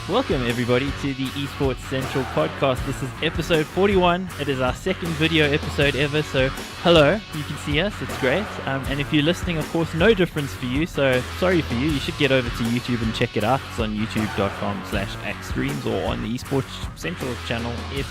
Welcome everybody to the Esports Central podcast. This is episode 41. It is our second video episode ever, so hello, you can see us, it's great. And if you're listening, of course, no difference for you, so sorry for you. You should get over to YouTube and check it out. It's on youtube.com/axstreams or on the Esports Central channel if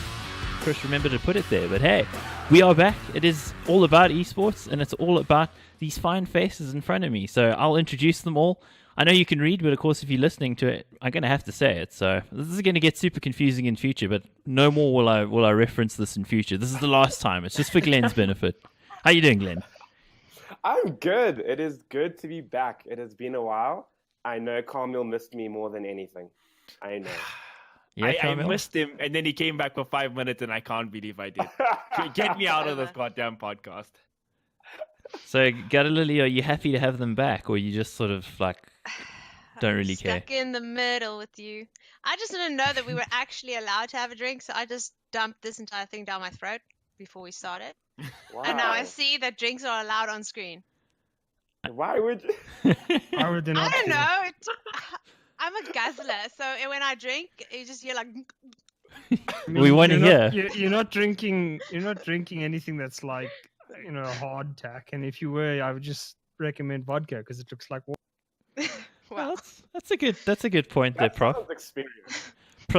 Chris remembered to put it there. But hey, we are back. It is all about esports and it's all about these fine faces in front of me. So I'll introduce them all. I know you can read, but of course, if you're listening to it, I'm going to have to say it. So this is going to get super confusing in future, but no more will I reference this in future. This is the last time. It's just for Glenn's benefit. How you doing, Glenn? I'm good. It is good to be back. It has been a while. I know Kaameel missed me more than anything. I know. Yeah, I missed him, and then he came back for 5 minutes, and I can't believe I did. Get me out of this goddamn podcast. So, Gadalili, are you happy to have them back, or you just sort of like don't really care? Stuck in the middle with you. I just didn't know that we were actually allowed to have a drink, so I just dumped this entire thing down my throat before we started. Wow. And now I see that drinks are allowed on screen. Why would you? Why would they not? I don't know. I'm a guzzler, so when I drink, you just hear like. I mean, We want to hear. You're not drinking. You're not drinking anything that's like, hard tack. And if you were, I would just recommend vodka because it looks like water. Well, That's a good point there, Prof. Sounds experience.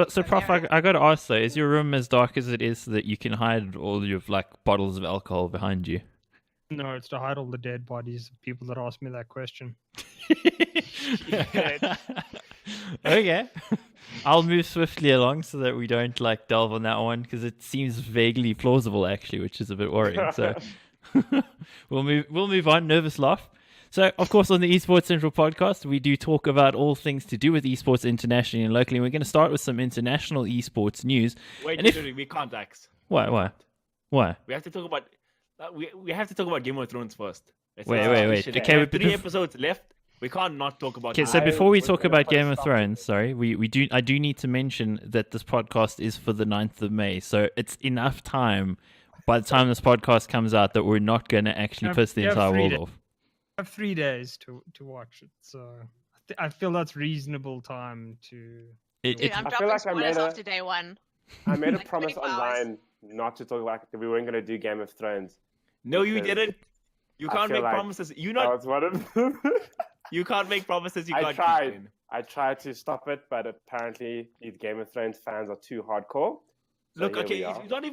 So, Prof, I got to ask though: is your room as dark as it is so that you can hide all your like bottles of alcohol behind you? No, it's to hide all the dead bodies of people that ask me that question. Okay. I'll move swiftly along so that we don't like delve on that one because it seems vaguely plausible actually, which is a bit worrying. So we'll move on. Nervous laugh. So of course on the Esports Central podcast we do talk about all things to do with esports internationally and locally. And we're going to start with some international esports news. Wait, and we can't axe. Why? We have to talk about. We have to talk about Game of Thrones first. Wait. Okay, 3 episodes left. We can't not talk about. Okay, so before we talk about Game of Thrones, sorry, I do need to mention that this podcast is for the 9th of May, so it's enough time by the time this podcast comes out that we're not going to actually piss the entire world off. I have 3 days to watch it, so I feel that's reasonable time to. dude, I'm I feel dropping like I spoilers made a- after day one. I made a Like promise 24 hours. online not to talk about that we weren't going to do Game of Thrones. No, you because didn't. You I can't feel make like promises. That was one of them. You can't make promises. You I can't. tried. Keep. I tried to stop it, but apparently these Game of Thrones fans are too hardcore. So Look, here okay, we are. it's not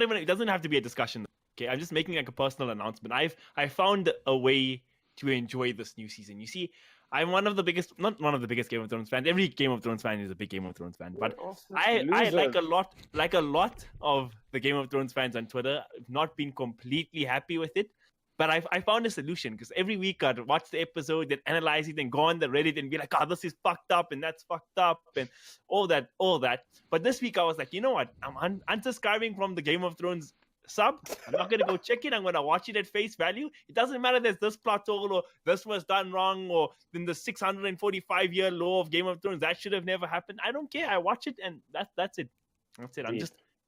even. It doesn't have to be a discussion. Okay, I'm just making like a personal announcement. I found a way to enjoy this new season. You see, I'm not one of the biggest Game of Thrones fans. Every Game of Thrones fan is a big Game of Thrones fan, but I like a lot of the Game of Thrones fans on Twitter. I've not been completely happy with it. But I found a solution because every week I'd watch the episode, then analyze it, and go on the Reddit and be like, this is fucked up and that's fucked up and all that. But this week I was like, you know what? I'm unsubscribing from the Game of Thrones sub. I'm not going to go check it. I'm going to watch it at face value. It doesn't matter there's this plot hole or this was done wrong or in the 645-year law of Game of Thrones. That should have never happened. I don't care. I watch it and that's it. That's it.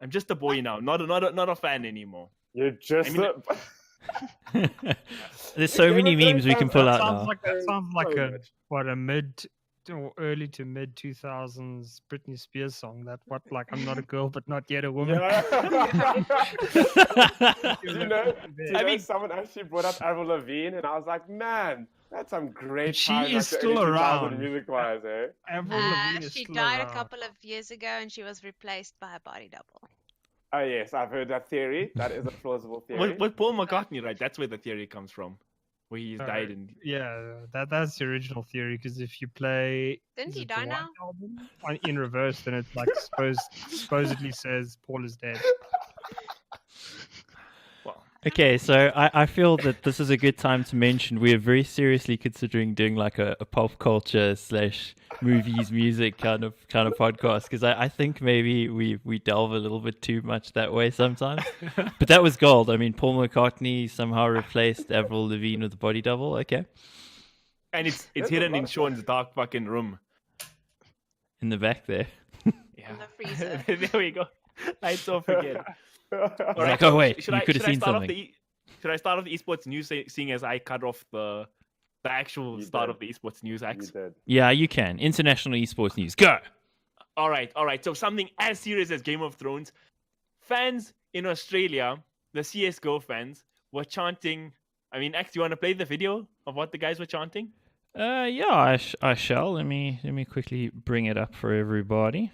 I'm just a boy now, not a fan anymore. You're just There's so many memes we can pull out now. That sounds like a mid or early to mid 2000s Britney Spears song. I'm not a girl, but not yet a woman. Someone actually brought up Avril Lavigne, and I was like, man, that's some great. She time, is like, still early 2000s around. music-wise, eh? Avril Lavigne is She still died around. a couple of years ago, and she was replaced by a body double. Oh yes, I've heard that theory. That is a plausible theory. With Paul McCartney, right? That's where the theory comes from, where he's died and. Yeah, that's the original theory. Because if you play, Didn't is he it the die White now? Album? In reverse, then it's like supposedly says Paul is dead. Well, Okay, so I feel that this is a good time to mention we are very seriously considering doing like a pop culture / movies, music kind of podcast because I think maybe we delve a little bit too much that way sometimes. But that was gold. I mean, Paul McCartney somehow replaced Avril Lavigne with a body double. Okay, and it's hidden in Sean's dark fucking room. in the back there. Yeah. In the freezer. There we go. I so forget. I was like, oh wait, you could have seen start something. Should I start off the esports news, seeing as I cut off the actual You start did. of the esports news You act? did. Yeah, you can. International esports news. Go. All right. So something as serious as Game of Thrones. Fans in Australia, the CS:GO fans, were chanting. I mean, X, do you want to play the video of what the guys were chanting? Yeah, I shall. Let me quickly bring it up for everybody.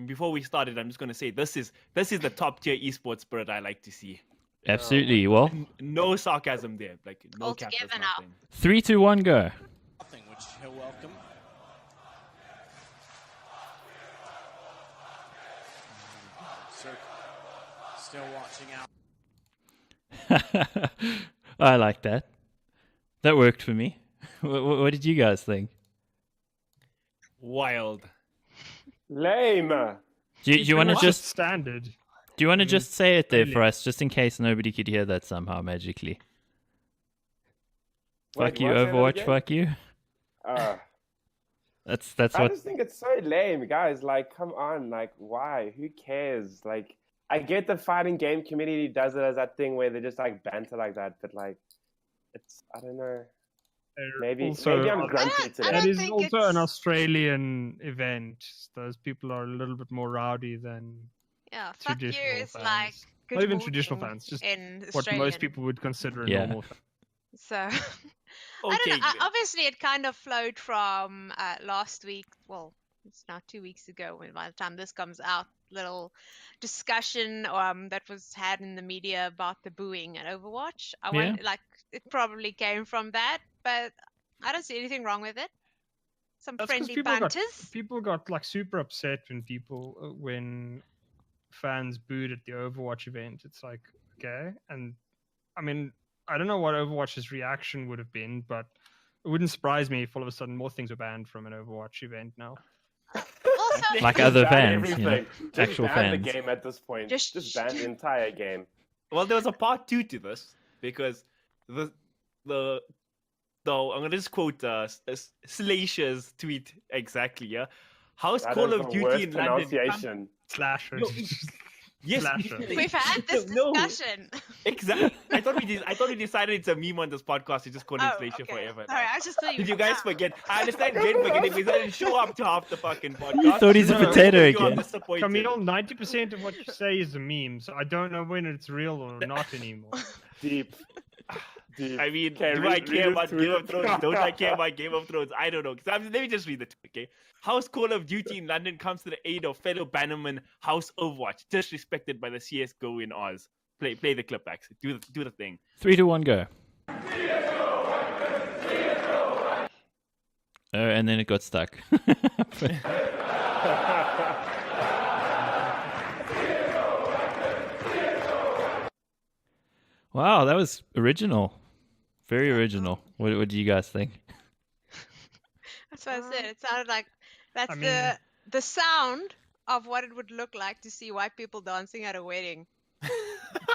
Before we started, I'm just going to say this is the top tier esports spirit I like to see. Absolutely. Well, No sarcasm there, like no All cap. together There's now. nothing. 3, 2, 1, go. Which he'll welcome. Cirque still watching out. I like that. That worked for me. What did you guys think? Wild. Lame. Do you want to It's just standard? do you want to just say it there for Really? us, just in case nobody could hear that somehow magically? Wait, Fuck you, what? Say that Overwatch. again? Fuck you. Uh, That's I what. just think it's so lame, guys. Like, come on. Like, why? Who cares? Like, I get the fighting game community does it as that thing where they just like banter like that, but like, it's I don't know. Maybe Also, I'm grumpy I today. don't That is think also it's- an Australian event. Those people are a little bit more rowdy than Yeah, fuck you traditional is fans. like good Not even traditional morning fans, just in what Australian. most people would consider a Yeah. normal fan. So I Okay. don't know. Obviously, it kind of flowed from last week. Well, it's now 2 weeks ago. When by the time this comes out, little discussion that was had in the media about the booing at Overwatch. I Yeah. went like it probably came from that, but I don't see anything wrong with it. Some That's 'cause friendly people got- banters. People got like super upset when fans booed at the Overwatch event. It's like, okay, and I mean, I don't know what Overwatch's reaction would have been, but it wouldn't surprise me if all of a sudden more things were banned from an Overwatch event now. Also, Like Just other ban fans, you know, everything. Just actual ban fans. the game at this point. Just- Just ban the entire game. Well, there was a part 2 to this because the I'm gonna just quote Slash's tweet exactly. Yeah, how's That Call is of the Duty worst in London? pronunciation. Slasher. No, Yes, Slasher. we've had this No. discussion. Exactly. I thought we decided it's a meme on this podcast to just call it Slasher forever. Sorry, I just thought you. Did you guys forget? I understand Jane forgetting because I didn't show up to half the fucking podcast. You thought he's a No, potato you are again. disappointed. Camille, 90% of what you say is a meme, so I don't know when it's real or not anymore. Deep. Deep. I mean, Okay, do read- I read care this about tweet. Game of Thrones? Don't I care about Game of Thrones? I don't know. Let me just read the tweet, okay? House Call of Duty in London comes to the aid of fellow bannerman House Overwatch, disrespected by the CS:GO in Oz. Play the clip, Max. Do the thing. 3, 2, 1, go. Oh, and then it got stuck. Wow, that was original. Very original. What do you guys think? That's what I said. It sounded like that's I mean- the sound of what it would look like to see white people dancing at a wedding.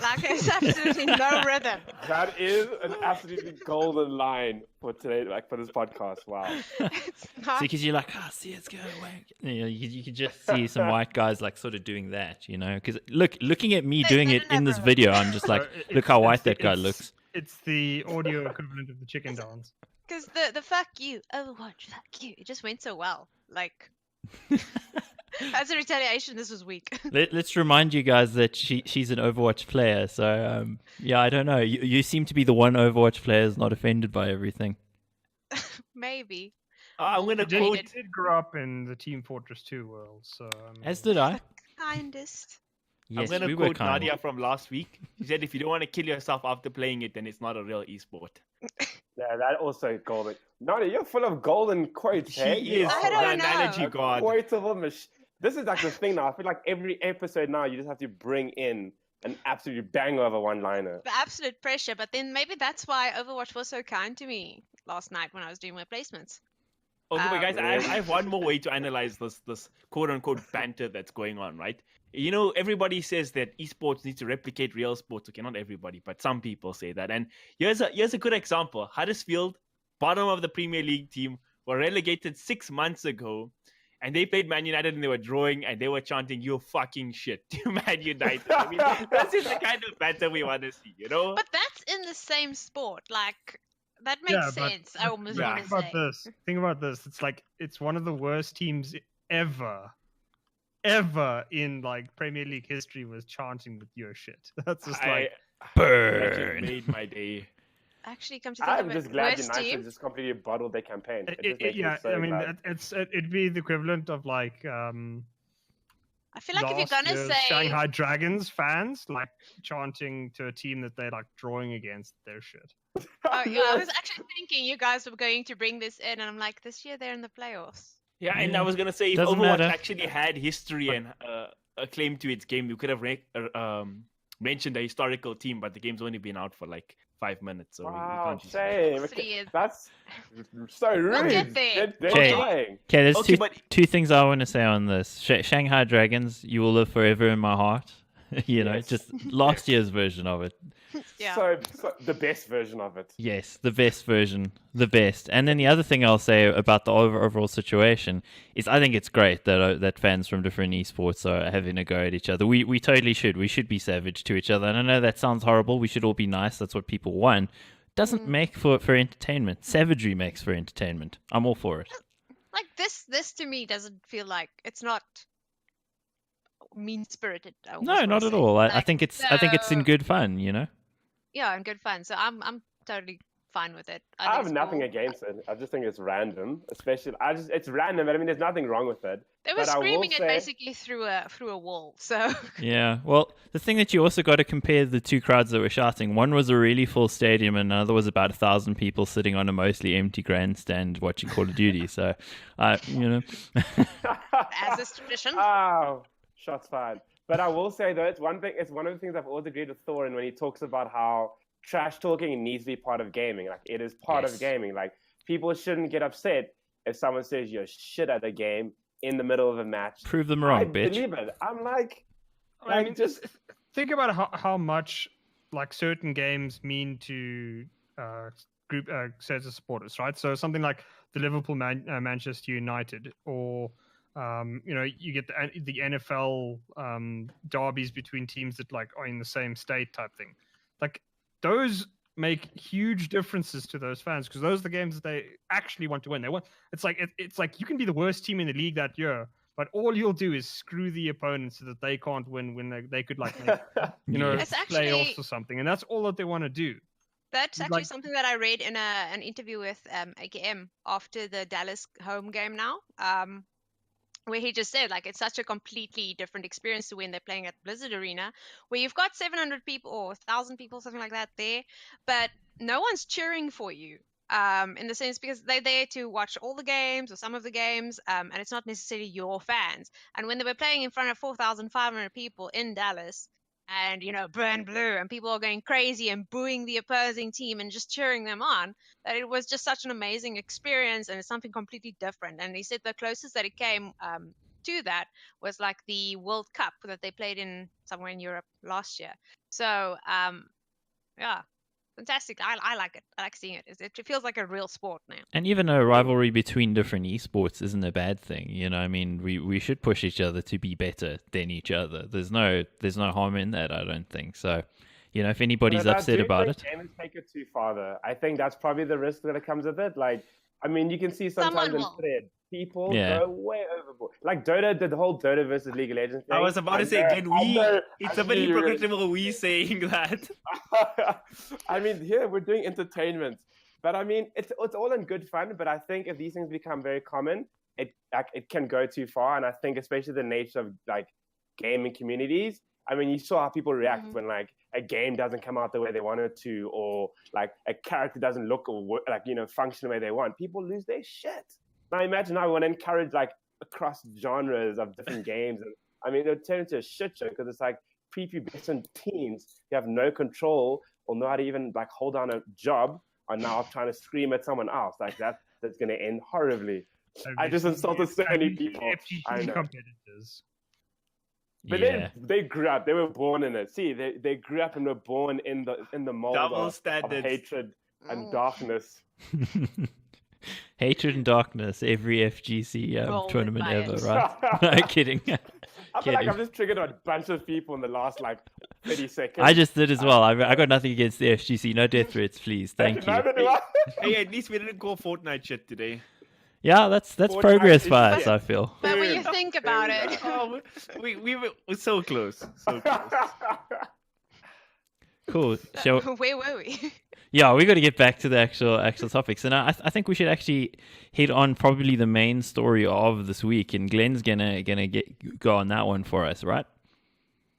Like there's absolutely no rhythm. That is an absolutely golden line for today, like for this podcast. Wow. It's not. See, because you're like, see, it's going away. You know, you could just see some white guys like sort of doing that, you know? Because looking at me No, doing no, it no, in no, this no. video, I'm just like, look how white that guy looks. It's the audio equivalent of the chicken dance. Because the fuck you, Overwatch, fuck you. It just went so well. Like, as a retaliation, this was weak. Let's remind you guys that she's an Overwatch player. So, yeah, I don't know. You seem to be the one Overwatch player who's not offended by everything. Maybe. I'm gonna I did, quote. I did grow up in the Team Fortress 2 world, so As did I. Kindest. Yes, I'm gonna we were quote kind. Nadia from last week. She said, "If you don't want to kill yourself after playing it, then it's not a real esport." Yeah, that also golden. Nadia, you're full of golden quotes. She hey? You is are I don't the know. analogy a god. quotable This is like the thing now. I feel like every episode now you just have to bring in an absolute banger of a one-liner. The absolute pressure. But then maybe that's why Overwatch was so kind to me last night when I was doing my placements. Okay, but guys, Really? I have one more way to analyze this quote-unquote banter that's going on, right? You know, everybody says that esports needs to replicate real sports. Okay, not everybody, but some people say that. And here's a good example. Huddersfield, bottom of the Premier League team, were relegated 6 months ago, and they played Man United and they were drawing and they were chanting, "You fucking shit" to Man United. I mean, this is the kind of banter we want to see, you know? But that's in the same sport. Like, that makes Yeah, but- sense. I almost yeah. want think to about say. this. Think about this. It's like it's one of the worst teams ever ever in like Premier League history was chanting with your shit. That's just like That just Burn. made my day. Actually, come to think I'm of just it, glad worst United team. just completely bottled their campaign. It just makes me yeah. so I mean, glad. it'd be the equivalent of like I feel like if you're last gonna year's say, Shanghai Dragons fans like chanting to a team that they're like drawing against their shit. oh, yeah, I was actually thinking you guys were going to bring this in, and I'm like, this year they're in the playoffs. Yeah, and Yeah. I was gonna say if Doesn't Overwatch matter. actually had history and a claim to its game, you could have mentioned a historical team, but the game's only been out for like 5 minutes, so we Wow, can't use it. shame. 3 years. That's so rude. We'll get there. They're Okay. trying. Okay, there's Okay, two, but- two things I want to say on this. Shanghai Dragons, you will live forever in my heart. You know, Yes. just last year's version of it. Yeah. So the best version of it. Yes, the best version, the best. And then the other thing I'll say about the overall situation is I think it's great that that fans from different esports are having a go at each other. We totally should. We should be savage to each other. And I know that sounds horrible. We should all be nice. That's what people want. Doesn't make for entertainment. Savagery makes for entertainment. I'm all for it. Like this to me doesn't feel like it's not mean spirited. No, not at all. I think it's in good fun, you know. Yeah, and good fun. So I'm totally fine with it. I think have it's nothing cool. against it. I just think it's random. Especially, it's random, but I mean, there's nothing wrong with it. They were But I will screaming it say- basically through a wall. So Yeah, well, the thing that you also got to compare the two crowds that were shouting. One was a really full stadium, and another was about 1,000 people sitting on a mostly empty grandstand watching Call of Duty. So, you know, as is tradition. Oh, shots fired. But I will say though, it's one thing. It's one of the things I've always agreed with Thorin when he talks about how trash talking needs to be part of gaming. Like it is part Yes. of gaming. Like people shouldn't get upset if someone says you're shit at a game in the middle of a match. prove them wrong, I bitch. believe it. I'm like, I mean, just think about how much like certain games mean to group sets of supporters, right? So something like the Liverpool Manchester United, or you know, you get the NFL derbies between teams that like are in the same state type thing. Like those make huge differences to those fans because those are the games that they actually want to win. They want it's like you can be the worst team in the league that year, but all you'll do is screw the opponent so that they can't win when they could like make, you know, It's actually- playoffs or something, and that's all that they want to do. That's Like- actually something that I read in an interview with AKM after the Dallas home game now, where he just said, like, it's such a completely different experience to when they're playing at Blizzard Arena, where you've got 700 people or 1,000 people, something like that there, but no one's cheering for you. In the sense because they're there to watch all the games or some of the games, and it's not necessarily your fans. And when they were playing in front of 4,500 people in Dallas, and you know, burn blue, and people are going crazy and booing the opposing team and just cheering them on, that it was just such an amazing experience, and it's something completely different. And he said the closest that it came to that was like the World Cup that they played in somewhere in Europe last year. So yeah, fantastic. I like it. I like seeing it. It feels like a real sport now. And even a rivalry between different esports isn't a bad thing. You know, I mean, we should push each other to be better than each other. There's no harm in that, I don't think. So, you know, if anybody's But I upset do about think it, gamers take it too far, though. I think that's probably the risk that comes with it. Like, I mean, you can see sometimes Someone in will. thread, people Yeah. go way overboard. Like Dota did the whole Dota versus League of Legends thing. I was about to say, know- did I we? know- It's I a very knew you were gonna- progressive we saying that. I mean, here we're doing entertainment, but I mean, it's all in good fun. But I think if these things become very common, it can go too far. And I think especially the nature of like gaming communities. I mean, you saw how people react when like a game doesn't come out the way they want it to, or like a character doesn't look or like function the way they want. People lose their shit. Now imagine I want to encourage like across genres of different games, and I mean it'll turn into a shit show because it's like prepubescent teens who have no control or know how to even like hold down a job are now trying to scream at someone else. Like that's going to end horribly. I just insulted so many people. I FGC know. competitors. But yeah. they grew up. They were born in it. See, they grew up and were born in the mold Double of standards. hatred and Mm. darkness. Hatred and darkness, every FGC Golden tournament ever, bias. right? No, kidding. I feel like Kidding. I've just triggered a bunch of people in the last like 30 seconds. I just did as well. I got nothing against the FGC. No death threats, please. Thank you. Neither do I. Hey, at least we didn't call Fortnite shit today. Yeah, that's 4 progress times for this us, year. I feel. But when you Dude, think about there it, Oh, we were so close. So close. Cool. Shall where were we? Yeah, we got to get back to the actual topics, and I think we should actually hit on probably the main story of this week, and Glenn's gonna go on that one for us, right?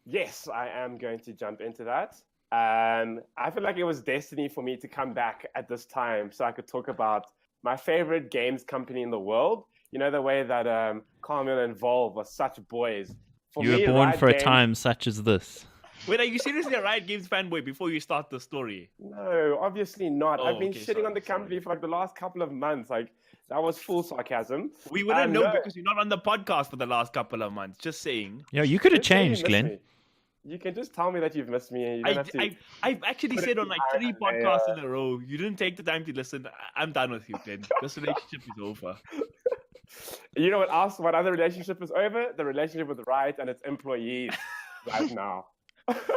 Yes, I am going to jump into that. I feel like it was destiny for me to come back at this time so I could talk about my favorite games company in the world. You know, the way that Kaameel and Volve are such boys. You were me, born Riot for a Games- time such as this. Wait, are you seriously a Riot Games fanboy before you start the story? No, obviously not. Oh, I've been okay, shitting sorry, on the company sorry. for like the last couple of months. Like, that was full sarcasm. We wouldn't know No. because you're not on the podcast for the last couple of months. Just saying. Yeah, you could have Just say you changed, miss Glenn. me. You can just tell me that you've missed me. And you don't have to. I've actually put it said on like behind 3 the podcasts in a row, you didn't take the time to listen. I'm done with you, Glenn. This relationship is over. You know what else? What other relationship is over? The relationship with Riot and its employees right now.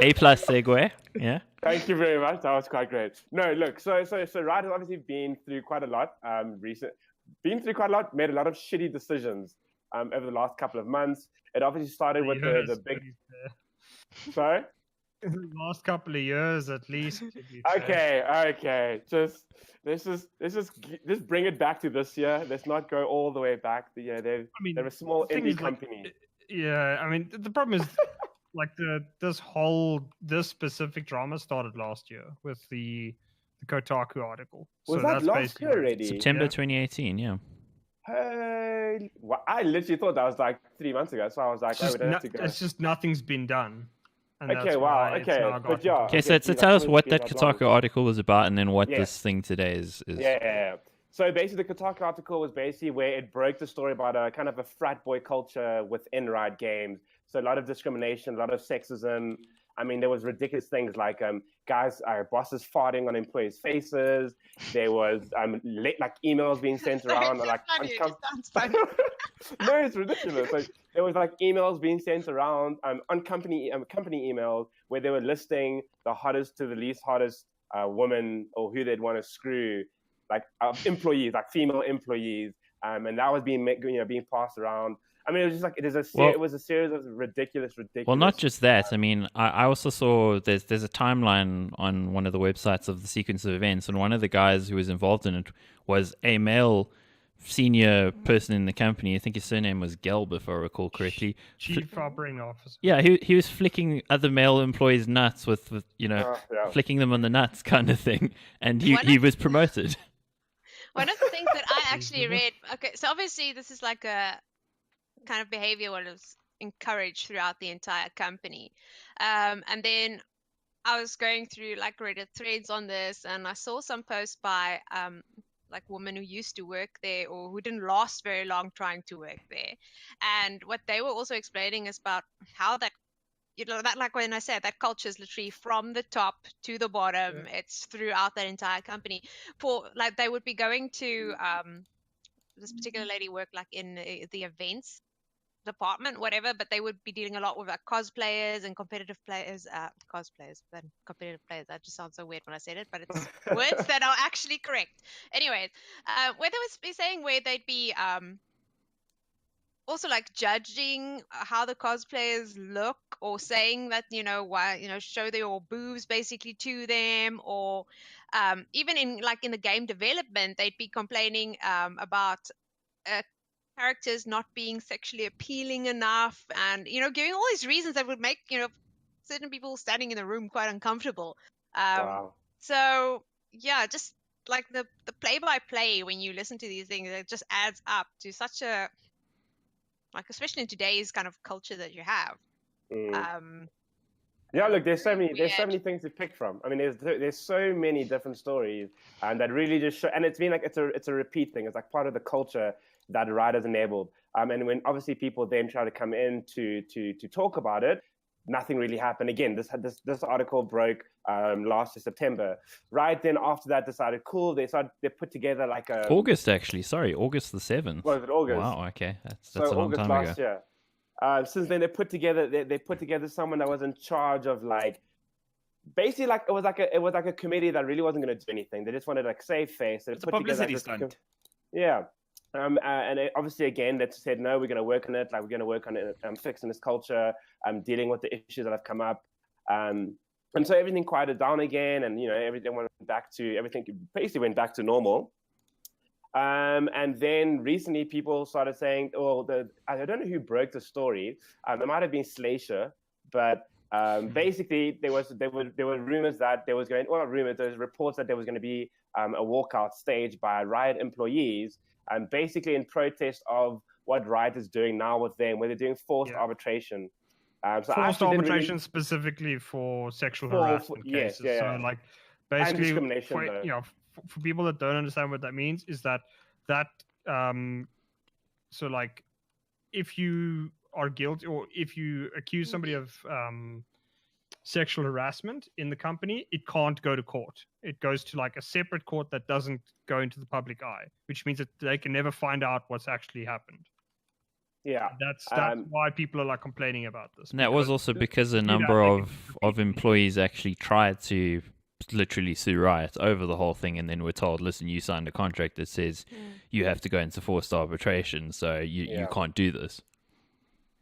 A plus segue. Yeah. Thank you very much. That was quite great. No, look, so Riot has obviously been through quite a lot. Made a lot of shitty decisions over the last couple of months. It obviously started with the big. Sorry. The last couple of years, at least. to be fair. Okay. Let's just bring it back to this year. Let's not go all the way back. They're a small the thing indie is, like, company. Yeah, I mean, the problem is, like, this specific drama started last year with the Kotaku article. Was so that that's last basically year what it already? is. September Yeah. 2018. Yeah. Hey, well, I literally thought that was like 3 months ago. So I was like, It's oh, we just, don't have to go. it's just nothing's been done. And Okay, that's wow, why it's okay, now but gotten yeah. to- Okay, I so guess tell us that what was that been that long. Kotaku article was about, and then what Yeah. this thing today is. Yeah. So basically, the Kotaku article was basically where it broke the story about a kind of a frat boy culture within Riot Games. So a lot of discrimination, a lot of sexism. I mean, there was ridiculous things like bosses farting on employees' faces. There was like emails being sent around. It's like funny, it just sounds funny. No, it's ridiculous. Like there was like emails being sent around on company emails where they were listing the hottest to the least hottest woman or who they'd want to screw, like employees, like female employees, and that was being passed around. I mean, it was just like it was a series of ridiculous. Well, not just that. I mean, I also saw there's a timeline on one of the websites of the sequence of events, and one of the guys who was involved in it was a male senior person in the company. I think his surname was Gelb, if I recall correctly. Chief Operating Officer. Yeah, he was flicking other male employees' nuts with flicking them on the nuts kind of thing, and he was promoted. One of the things that I actually read. Okay, so obviously this is like a kind of behavior what is encouraged throughout the entire company, and then I was going through like Reddit threads on this, and I saw some posts by like women who used to work there or who didn't last very long trying to work there, and what they were also explaining is about how that that, like when I said that culture is literally from the top to the bottom. Yeah. It's throughout that entire company. For like they would be going to this particular lady worked like in the events department, whatever, but they would be dealing a lot with like cosplayers and competitive players, cosplayers and competitive players. That just sounds so weird when I said it, but it's words that are actually correct. Anyways, where they would be saying where they'd be also like judging how the cosplayers look, or saying that why show their boobs basically to them, or even in the game development they'd be complaining about characters not being sexually appealing enough, and giving all these reasons that would make certain people standing in the room quite uncomfortable. Wow. So yeah, just like the play-by-play when you listen to these things, it just adds up to such a especially in today's kind of culture that you have. Yeah, look, there's so many things to pick from. I mean, there's so many different stories, and that really just show. And it's been like it's a repeat thing. It's like part of the culture that Riot has enabled. And when obviously people then try to come in to talk about it, nothing really happened. Again, this article broke last September. Riot then after that decided, cool. They put together like a August actually. Sorry, August the 7th. Was it August? Wow. Okay, that's so a long August time last ago. Year. Since then, they put together someone that was in charge of basically it was like a committee that really wasn't going to do anything. They just wanted to save face. So it's a publicity stunt. Yeah, Obviously, again, they said, no, we're going to work on it. Like, we're going to work on it, fixing this culture, dealing with the issues that have come up. And so everything quieted down again, and, everything basically went back to normal. And then recently people started saying, I don't know who broke the story. It might have been Slaysher, but basically there were rumors that there was reports that there was going to be a walkout staged by Riot employees, basically in protest of what Riot is doing now with them, where they're doing forced arbitration. Forced arbitration specifically for sexual harassment cases. Yes, So, like, basically, discrimination, for people that don't understand what that means, is that so, like, if you are guilty or if you accuse somebody of sexual harassment in the company, it can't go to court. It goes to, like, a separate court that doesn't go into the public eye, which means that they can never find out what's actually happened. Yeah, that's why people are, like, complaining about this. And that was also because a number of employees actually tried to literally sue Riot over the whole thing, and then we're told, listen, you signed a contract that says you have to go into forced arbitration, so you can't do this.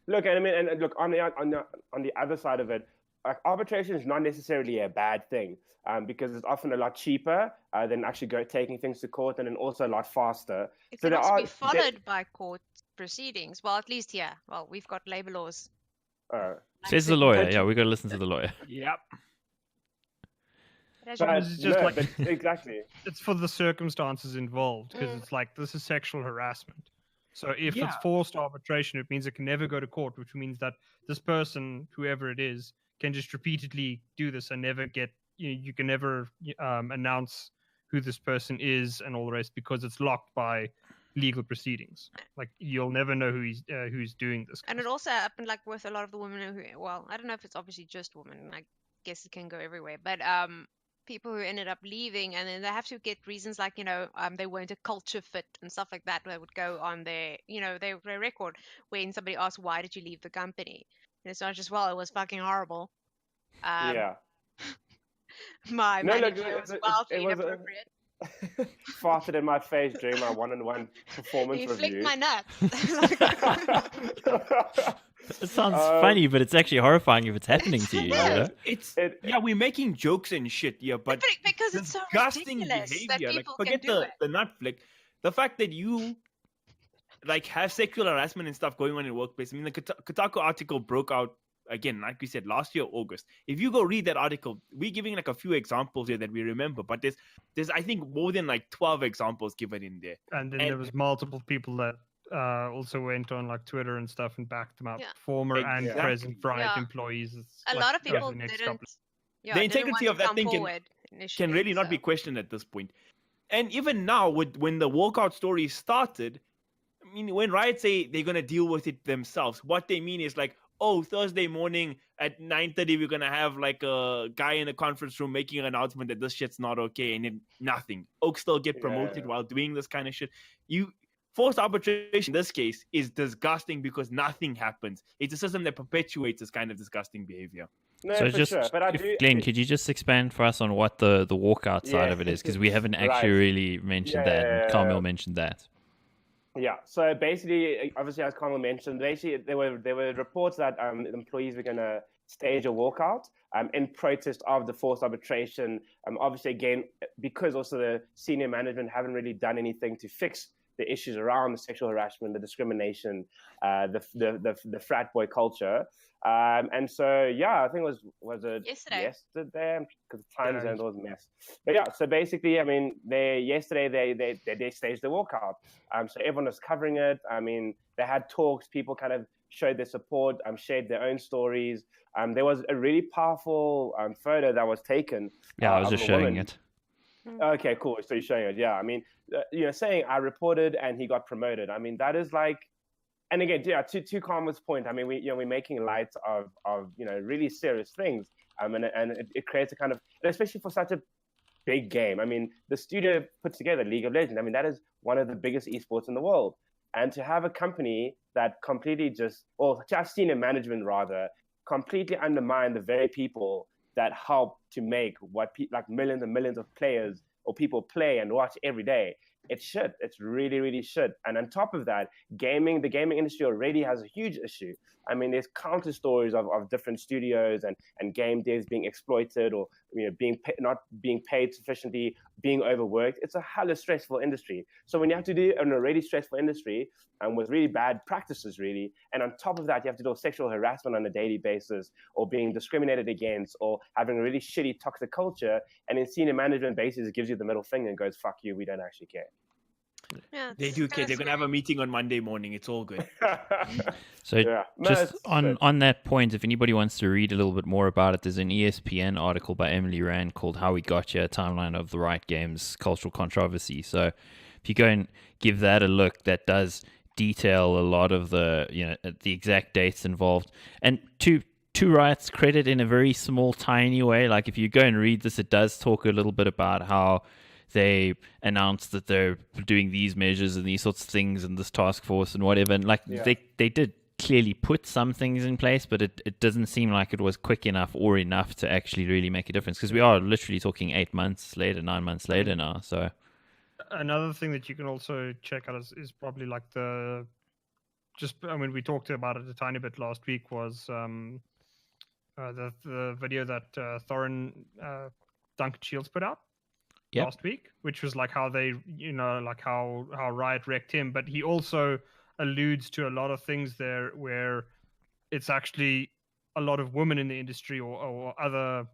Look, on the other side of it, arbitration is not necessarily a bad thing, because it's often a lot cheaper than actually taking things to court, and then also a lot faster. It can also be followed by court proceedings. Well, at least here. Well, we've got labor laws. Says the lawyer. Yeah, we got to listen to the lawyer. Yep. Exactly. It's for the circumstances involved, because it's like, this is sexual harassment. So if it's forced arbitration, it means it can never go to court, which means that this person, whoever it is, can just repeatedly do this and never get, you can never announce who this person is and all the rest, because it's locked by legal proceedings. Like, you'll never know who's doing this. And it also happened, like, with a lot of the women who, well, I don't know if it's obviously just women. I guess it can go everywhere, but people who ended up leaving, and then they have to get reasons like, they weren't a culture fit and stuff like that. They would go on their record when somebody asks, why did you leave the company? And it's not just, well, it was fucking horrible. My manager was wildly inappropriate. Farted in my face during my one-on-one performance he review. Flicked my nuts. It sounds funny, but it's actually horrifying if it's happening to you. We're making jokes and shit, but because it's so disgusting ridiculous behavior. that Like, people forget can do the nut flick. The fact that you, like, have sexual harassment and stuff going on in the workplace. I mean, the Kotaku article broke out again, like we said, last year, August. If you go read that article, we're giving like a few examples here that we remember, but there's I think more than like 12 examples given in there. And then there was multiple people that also went on, like, Twitter and stuff and backed them up. Former and present Riot employees. A lot of people didn't. The integrity of that thing can really not be questioned at this point. And even now, when the walkout story started, I mean, when Riot say they're going to deal with it themselves, what they mean is like, Thursday morning at 9:30, we're going to have like a guy in a conference room making an announcement that this shit's not okay, and then nothing. Oaks still get promoted while doing this kind of shit. Forced arbitration in this case is disgusting because nothing happens. It's a system that perpetuates this kind of disgusting behavior. No, so for just, sure. But Glenn, could you just expand for us on what the walkout side of it is? Because we haven't actually really mentioned that, and Kaameel mentioned that. Yeah, so basically, obviously, as Kaameel mentioned, basically there were reports that employees were going to stage a walkout in protest of the forced arbitration. Obviously, again, because also the senior management haven't really done anything to fix the issues around the sexual harassment, the discrimination, the frat boy culture. And so, I think it was yesterday, because the time zone was a mess. But so basically, I mean, yesterday they staged the walkout. So everyone was covering it. I mean, they had talks. People kind of showed their support, shared their own stories. There was a really powerful photo that was taken. Yeah, I was just showing it. Okay, cool. So you're showing it. Yeah, I mean, saying I reported and he got promoted. I mean, that is like, and again, to Kameel's point, I mean, we're making light of really serious things. And it creates a kind of, especially for such a big game. I mean, the studio puts together League of Legends. I mean, that is one of the biggest esports in the world. And to have a company that completely to have senior management rather, completely undermine the very people that help to make what like millions and millions of players or people play and watch every day. It should. It's really, really should. And on top of that, the gaming industry already has a huge issue. I mean, there's countless stories of different studios and game devs being exploited or not being paid sufficiently, being overworked. It's a hella stressful industry. So when you have to do an already stressful industry with really bad practices, really, and on top of that, you have to deal with sexual harassment on a daily basis, or being discriminated against, or having a really shitty, toxic culture, and in senior management basis, it gives you the middle finger and goes, "Fuck you, we don't actually care." Yeah, They do care. They're gonna have a meeting on Monday morning. It's all good. So Yeah. No, just it's on that point, if anybody wants to read a little bit more about it, there's an ESPN article by Emily Rand called "How We Got Here: A Timeline of the Riot Games Cultural Controversy." So if you go and give that a look, that does detail a lot of the the exact dates involved, and to Riot's credit, in a very small, tiny way. Like if you go and read this, it does talk a little bit about how they announced that they're doing these measures and these sorts of things and this task force and whatever. And they did clearly put some things in place, but it doesn't seem like it was quick enough or enough to actually really make a difference, because we are literally talking 9 months later now. So Another thing that you can also check out is probably like we talked about it a tiny bit last week, was the video that Thorin Duncan Shields put out last week, which was like how they, like how Riot wrecked him. But he also alludes to a lot of things there where it's actually a lot of women in the industry or other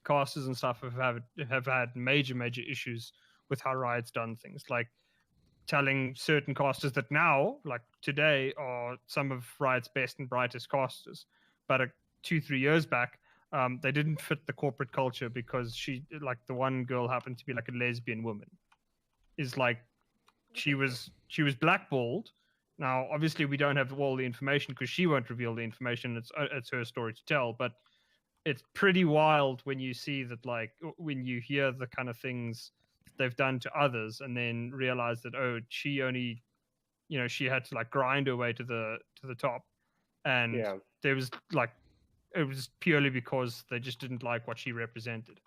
casters and stuff have had major issues with how Riot's done things, like telling certain casters that now, like today, are some of Riot's best and brightest casters, but 2-3 years back, they didn't fit the corporate culture because she, like the one girl happened to be like a lesbian woman. Is like she was blackballed. Now, obviously, we don't have all the information because she won't reveal the information. It's her story to tell, but it's pretty wild when you see that, like when you hear the kind of things they've done to others, and then realize that she only, she had to like grind her way to the top, and there was like. It was purely because they just didn't like what she represented.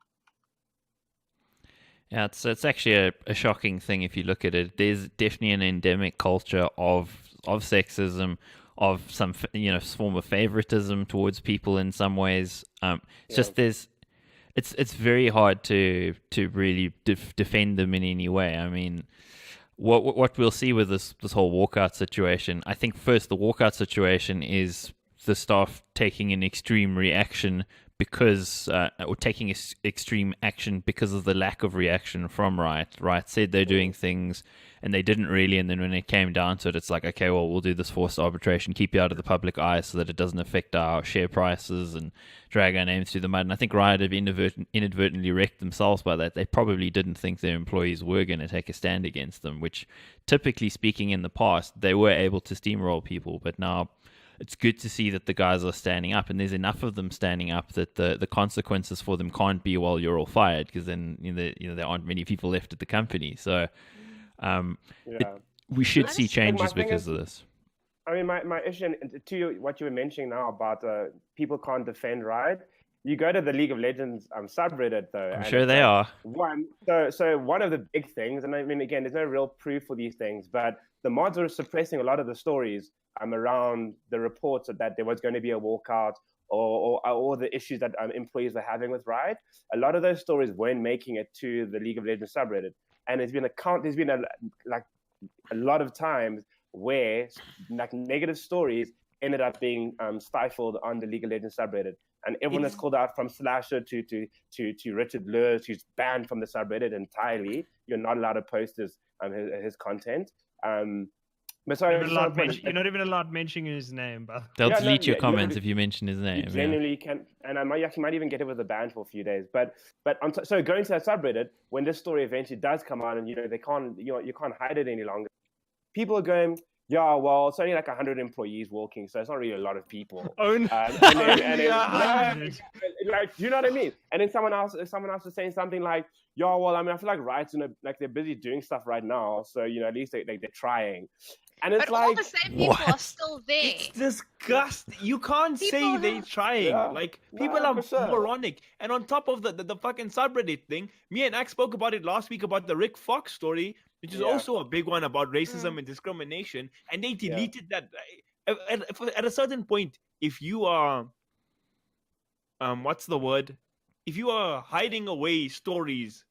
Yeah, it's actually a shocking thing if you look at it. There's definitely an endemic culture of sexism, of some form of favoritism towards people in some ways. It's very hard to really defend them in any way. I mean, what we'll see with this whole walkout situation, I think first the walkout situation is the staff taking an extreme reaction because, or taking extreme action because of the lack of reaction from Riot. Riot said they're doing things and they didn't really, and then when it came down to it, it's like, okay, well, we'll do this forced arbitration, keep you out of the public eye so that it doesn't affect our share prices and drag our names through the mud. And I think Riot have inadvertently wrecked themselves by that. They probably didn't think their employees were going to take a stand against them, which, typically speaking, in the past, they were able to steamroll people, but now it's good to see that the guys are standing up, and there's enough of them standing up that the consequences for them can't be, well, you're all fired, because then there aren't many people left at the company. So we should see changes because of this. I mean, my issue to what you were mentioning now about people can't defend Riot. You go to the League of Legends subreddit, though. I'm sure they are. So one of the big things, and I mean, again, there's no real proof for these things, but the mods are suppressing a lot of the stories around the reports that there was going to be a walkout or all the issues that employees were having with Riot. A lot of those stories weren't making it to the League of Legends subreddit, and there's been a lot of times where like negative stories ended up being stifled on the League of Legends subreddit, and everyone is called out, from Slasher to Richard Lurs, who's banned from the subreddit entirely. You're not allowed to post his content. But sorry, you're not even allowed mentioning his name, but they'll delete your comments if you mention his name. You genuinely can, and I might even get it with a ban for a few days. But so going to that subreddit, when this story eventually does come out, and they can't, you can't hide it any longer, people are going, yeah, well, it's only like 100 employees walking, so it's not really a lot of people. Only like, you know what I mean? And then someone else is saying something like, yeah, well, I mean, I feel like Riot's they're busy doing stuff right now, so at least they're trying. And it's all the same people are still there. It's disgusting. You can't say they're trying. People are moronic. And on top of the fucking subreddit thing, me and Axe spoke about it last week about the Rick Fox story. which is Yeah. also a big one about racism and discrimination, and they deleted that. At a certain point, if you are, what's the word? If you are hiding away stories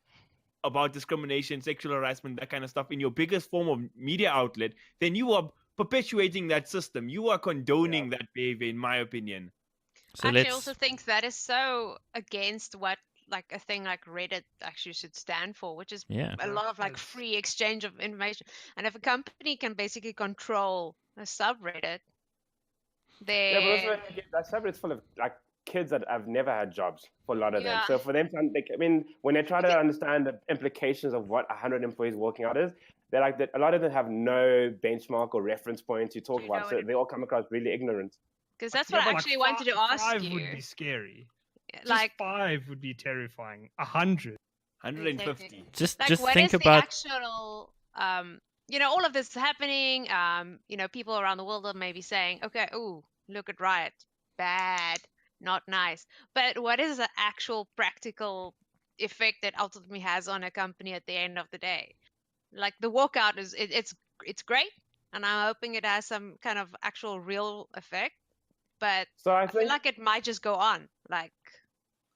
about discrimination, sexual harassment, that kind of stuff in your biggest form of media outlet, then you are perpetuating that system. You are condoning that behavior, in my opinion. So Actually, I let's also think that is so against what like a thing like Reddit actually should stand for, which is yeah. a lot of like free exchange of information. And if a company can basically control a subreddit, Yeah, but also then that subreddit's full of like kids that have never had jobs for a lot of them. Yeah. So for them, I mean, when they try to understand the implications of what 100 employees working out is, they're like a lot of them have no benchmark or reference point to talk Do you know about. what So it they all come across really ignorant. because that's Yeah, what I but, actually like, wanted to ask five you. would be scary. Like, Just 5 would be terrifying. 100. 150. Just like just what think is about the actual all of this is happening, people around the world are maybe saying, okay, ooh, look at Riot, bad, not nice, but what is the actual practical effect that ultimately has on a company at the end of the day? Like the walkout it's great, and I'm hoping it has some kind of actual real effect, but So I I feel think like it might just go on, like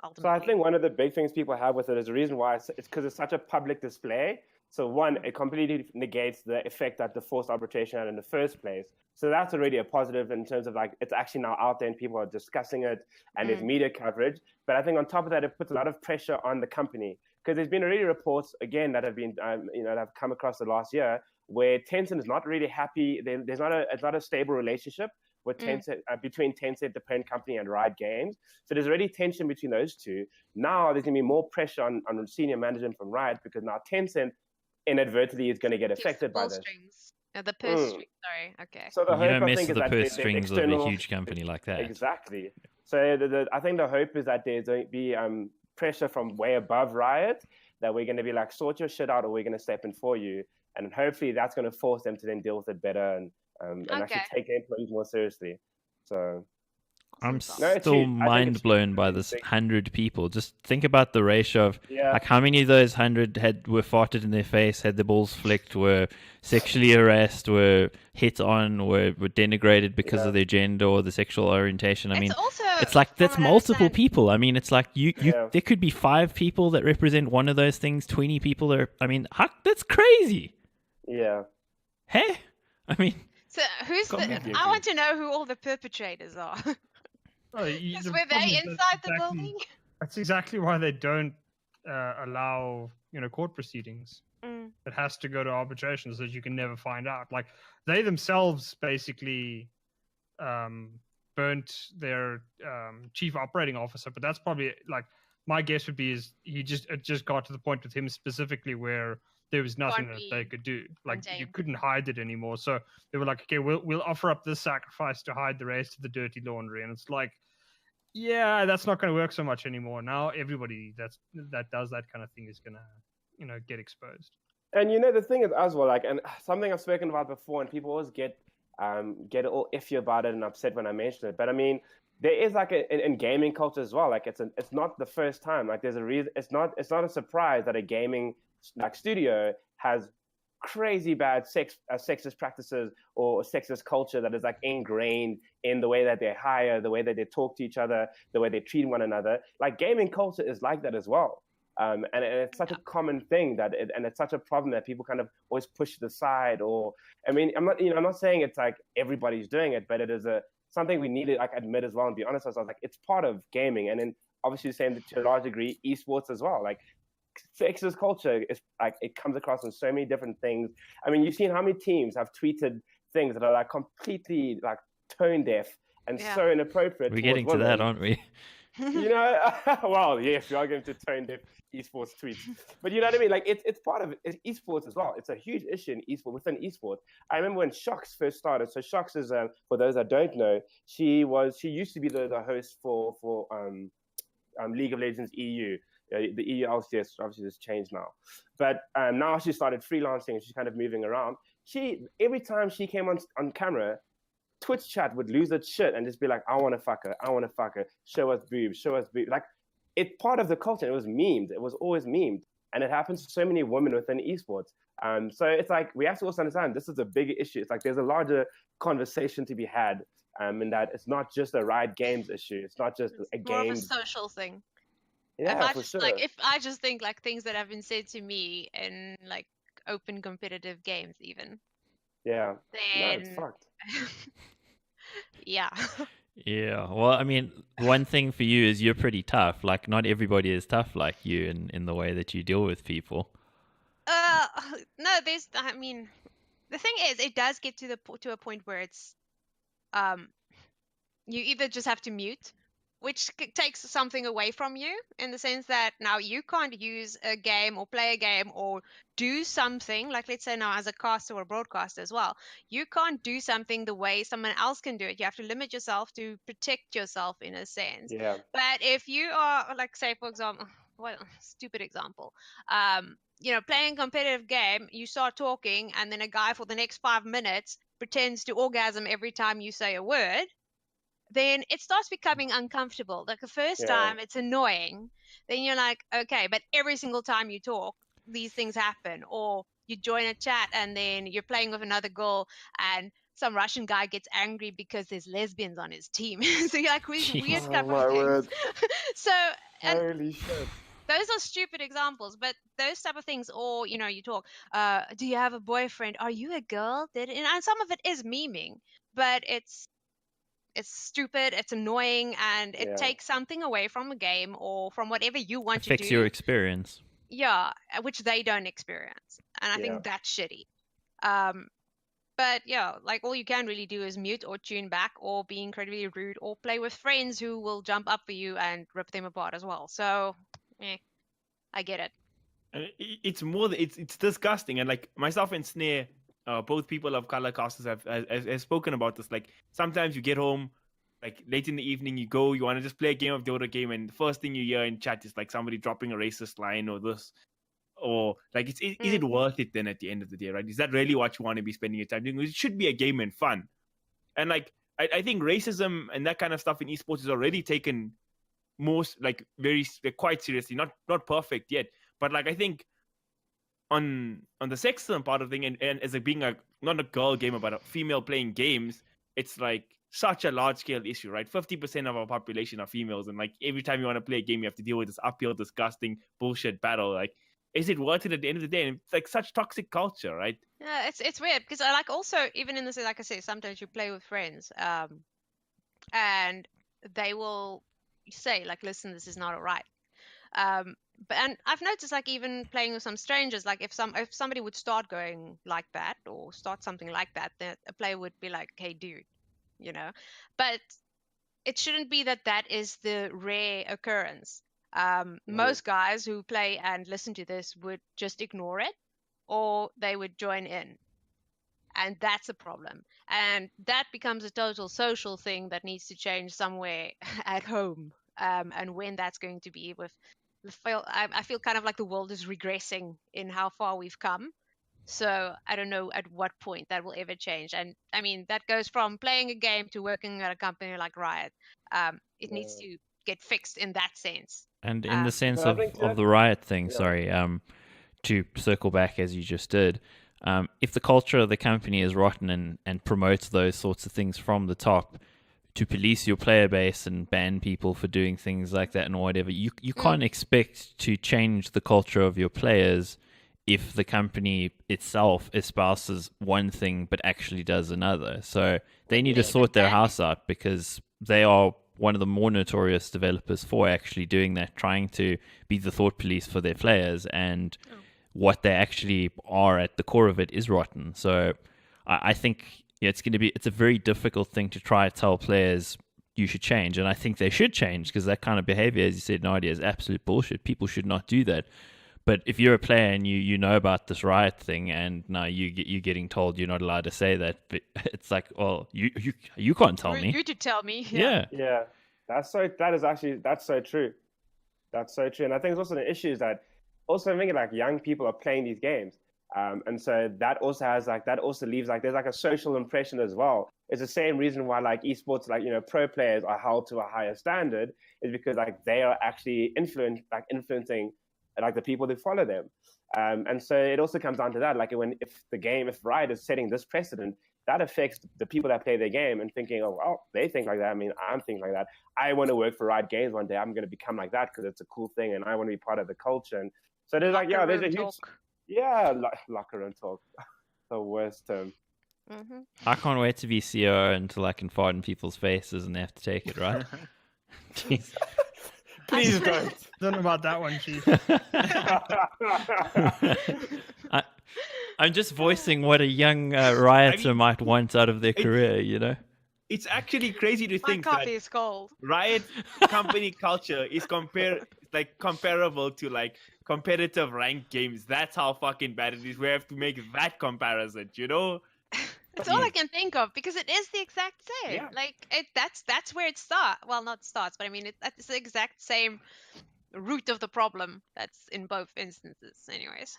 So ultimately. I think one of the big things people have with it is the reason why it's because it's such a public display. So one, it completely negates the effect that the forced arbitration had in the first place. So that's already a positive in terms of like it's actually now out there and people are discussing it and there's media coverage. But I think on top of that, it puts a lot of pressure on the company because there's been already reports again that have been that have come across the last year where Tencent is not really happy. There's not a stable relationship with Tencent, between Tencent, the parent company, and Riot Games. So there's already tension between those two. Now there's going to be more pressure on senior management from Riot because now Tencent inadvertently is going to get affected by this. Strings. The purse strings, sorry. Okay. So the you don't hope, I mess think, with is the that purse the strings of external, a huge company like that. Exactly. So I think the hope is that there's going to be pressure from way above Riot, that we're going to be like, sort your shit out or we're going to step in for you. And hopefully that's going to force them to then deal with it better and actually take their employees more seriously. So I'm it's still huge. I think mind it's blown by really this big. 100 people. Just think about the ratio of Yeah. like how many of those 100 were farted in their face, had their balls flicked, were sexually harassed, were hit on, were denigrated because of their gender or the sexual orientation. I mean, it's like that's multiple people. I mean, it's like you there could be 5 people that represent one of those things, 20 people are. I mean, that's crazy. Yeah. Hey, I mean. So I want to know who all the perpetrators are. Oh, Because the were problem they is inside the building? That's exactly why they don't allow court proceedings. It has to go to arbitration so that you can never find out. Like they themselves basically burnt their chief operating officer, but that's probably like my guess would be is it just got to the point with him specifically where there was nothing that they could do. Like you couldn't hide it anymore. So they were like, okay, we'll offer up this sacrifice to hide the rest of the dirty laundry. And it's like, yeah, that's not going to work so much anymore. Now everybody that does that kind of thing is going to get exposed. And the thing is as well, like, and something I've spoken about before, and people always get all iffy about it and upset when I mention it. But I mean, there is like in gaming culture as well. Like it's not the first time. Like there's a reason. It's not a surprise that a gaming like studio has crazy bad sexist practices or sexist culture that is like ingrained in the way that they hire, the way that they talk to each other, the way they treat one another. Like gaming culture is like that as well. And it's such a common thing and it's such a problem that people kind of always push to the side. Or I mean, I'm not saying it's like everybody's doing it, but it is something we need to like admit as well and be honest with ourselves. Like it's part of gaming, and then obviously the same to a large degree esports as well. Like sexist culture is like it comes across in so many different things. I mean, you've seen how many teams have tweeted things that are like completely like tone deaf and so inappropriate. We're getting to that, aren't we? Well, yes, we are going to tone deaf esports tweets, but you know what I mean. Like it's part of esports as well. It's a huge issue in esports within esports. I remember when Shox first started. So Shox is for those that don't know, she used to be the host for League of Legends EU. The EU LCS obviously has changed now, but now she started freelancing and she's kind of moving around. Every time she came on camera, Twitch chat would lose its shit and just be like, I want to fuck her, show us boobs. Like it's part of the culture. It was memed. It was always memed, and it happens to so many women within esports. So it's like we have to also understand this is a bigger issue. It's like there's a larger conversation to be had, in that it's not just a Riot Games issue. It's not just a More of a game. social thing. Yeah, for sure. If I just think like things that have been said to me in like open competitive games, even Yeah. No, it's then fucked. yeah. Yeah, well, I mean, one thing for you is you're pretty tough. Like, not everybody is tough like you in the way that you deal with people. No, I mean, the thing is, it does get to a point where it's you either just have to mute, which takes something away from you in the sense that now you can't use a game or play a game or do something, like let's say now as a caster or a broadcaster as well, you can't do something the way someone else can do it. You have to limit yourself to protect yourself in a sense. Yeah. But if you are, like, say for example, well, stupid example, playing a competitive game, you start talking and then a guy for the next 5 minutes pretends to orgasm every time you say a word, then it starts becoming uncomfortable. Like the first time, it's annoying. Then you're like, okay, but every single time you talk, these things happen. Or you join a chat and then you're playing with another girl and some Russian guy gets angry because there's lesbians on his team. So you're like, weird Jeez. stuff Oh, my word. So, and Holy shit. those are stupid examples, but those type of things, or you talk, do you have a boyfriend? Are you a girl? And some of it is memeing, but it's stupid, it's annoying, and it takes something away from a game or from whatever you want to do. Affects your experience. Yeah, which they don't experience, and I think that's shitty. But yeah, like all you can really do is mute or tune back or be incredibly rude or play with friends who will jump up for you and rip them apart as well. So, I get it. And it's more, it's disgusting. And like myself and Snare, both people of color casters have spoken about this. Like sometimes you get home, like late in the evening, you want to just play a game of Dota game, and the first thing you hear in chat is like somebody dropping a racist line or this, or like is it worth it then at the end of the day, right? Is that really what you want to be spending your time doing? It should be a game and fun. And like I think racism and that kind of stuff in esports is already taken quite seriously. Not perfect yet, but like I think on the sexism part of thing, and as it being not a girl gamer but a female playing games, it's like such a large scale issue, right? 50% of our population are females, and like every time you want to play a game, you have to deal with this uphill, disgusting bullshit battle. Like, is it worth it at the end of the day? And it's like such toxic culture, right? Yeah, it's weird because I like also even in this, like I say, sometimes you play with friends, and they will say like, listen, this is not alright. And I've noticed like even playing with some strangers, like if somebody would start going like that or start something like that, then a player would be like, hey dude, but it shouldn't be that is the rare occurrence. Most guys who play and listen to this would just ignore it, or they would join in, and that's a problem, and that becomes a total social thing that needs to change somewhere at home. And when that's going to be with I feel kind of like the world is regressing in how far we've come. So I don't know at what point that will ever change. And I mean, that goes from playing a game to working at a company like Riot. It needs to get fixed in that sense. And in the sense I think of the Riot thing, yeah. sorry, to circle back as you just did, if the culture of the company is rotten and promotes those sorts of things from the top, to police your player base and ban people for doing things like that and whatever, you can't expect to change the culture of your players if the company itself espouses one thing but actually does another. So they need to sort their house out, because they are one of the more notorious developers for actually doing that, trying to be the thought police for their players, and what they actually are at the core of it is rotten. So I think it's a very difficult thing to try to tell players you should change, and I think they should change, because that kind of behavior, as you said, Nadia, is absolute bullshit. People should not do that. But if you're a player and you know about this Riot thing, and now you're getting told you're not allowed to say that, but it's like, well, you can't tell me. You to tell me. Yeah. That's so true. That's so true. And I think it's also an issue is that also thinking like young people are playing these games. And so that also leaves like there's like a social impression as well. It's the same reason why like esports, like, pro players are held to a higher standard, is because like they are actually influencing like the people that follow them. And so it also comes down to that. Like if Riot is setting this precedent, that affects the people that play their game and thinking, oh, well, they think like that. I mean, I'm thinking like that. I want to work for Riot Games one day. I'm going to become like that because it's a cool thing, and I want to be part of the culture. And so there's like, there's a huge, locker room talk. The worst term. Mm-hmm. I can't wait to be CEO until I can fart in people's faces and they have to take it, right? Jeez. Please don't. Don't know about that one, Chief. I'm just voicing what a young rioter might want out of their career, you know? It's actually crazy to My think that coffee is cold. Riot company culture is comparable to like competitive ranked games. That's how fucking bad it is. We have to make that comparison, you know? It's all I can think of because it is the exact same. Yeah. Like that's where it starts. Well, not starts, but I mean it's the exact same root of the problem that's in both instances, anyways.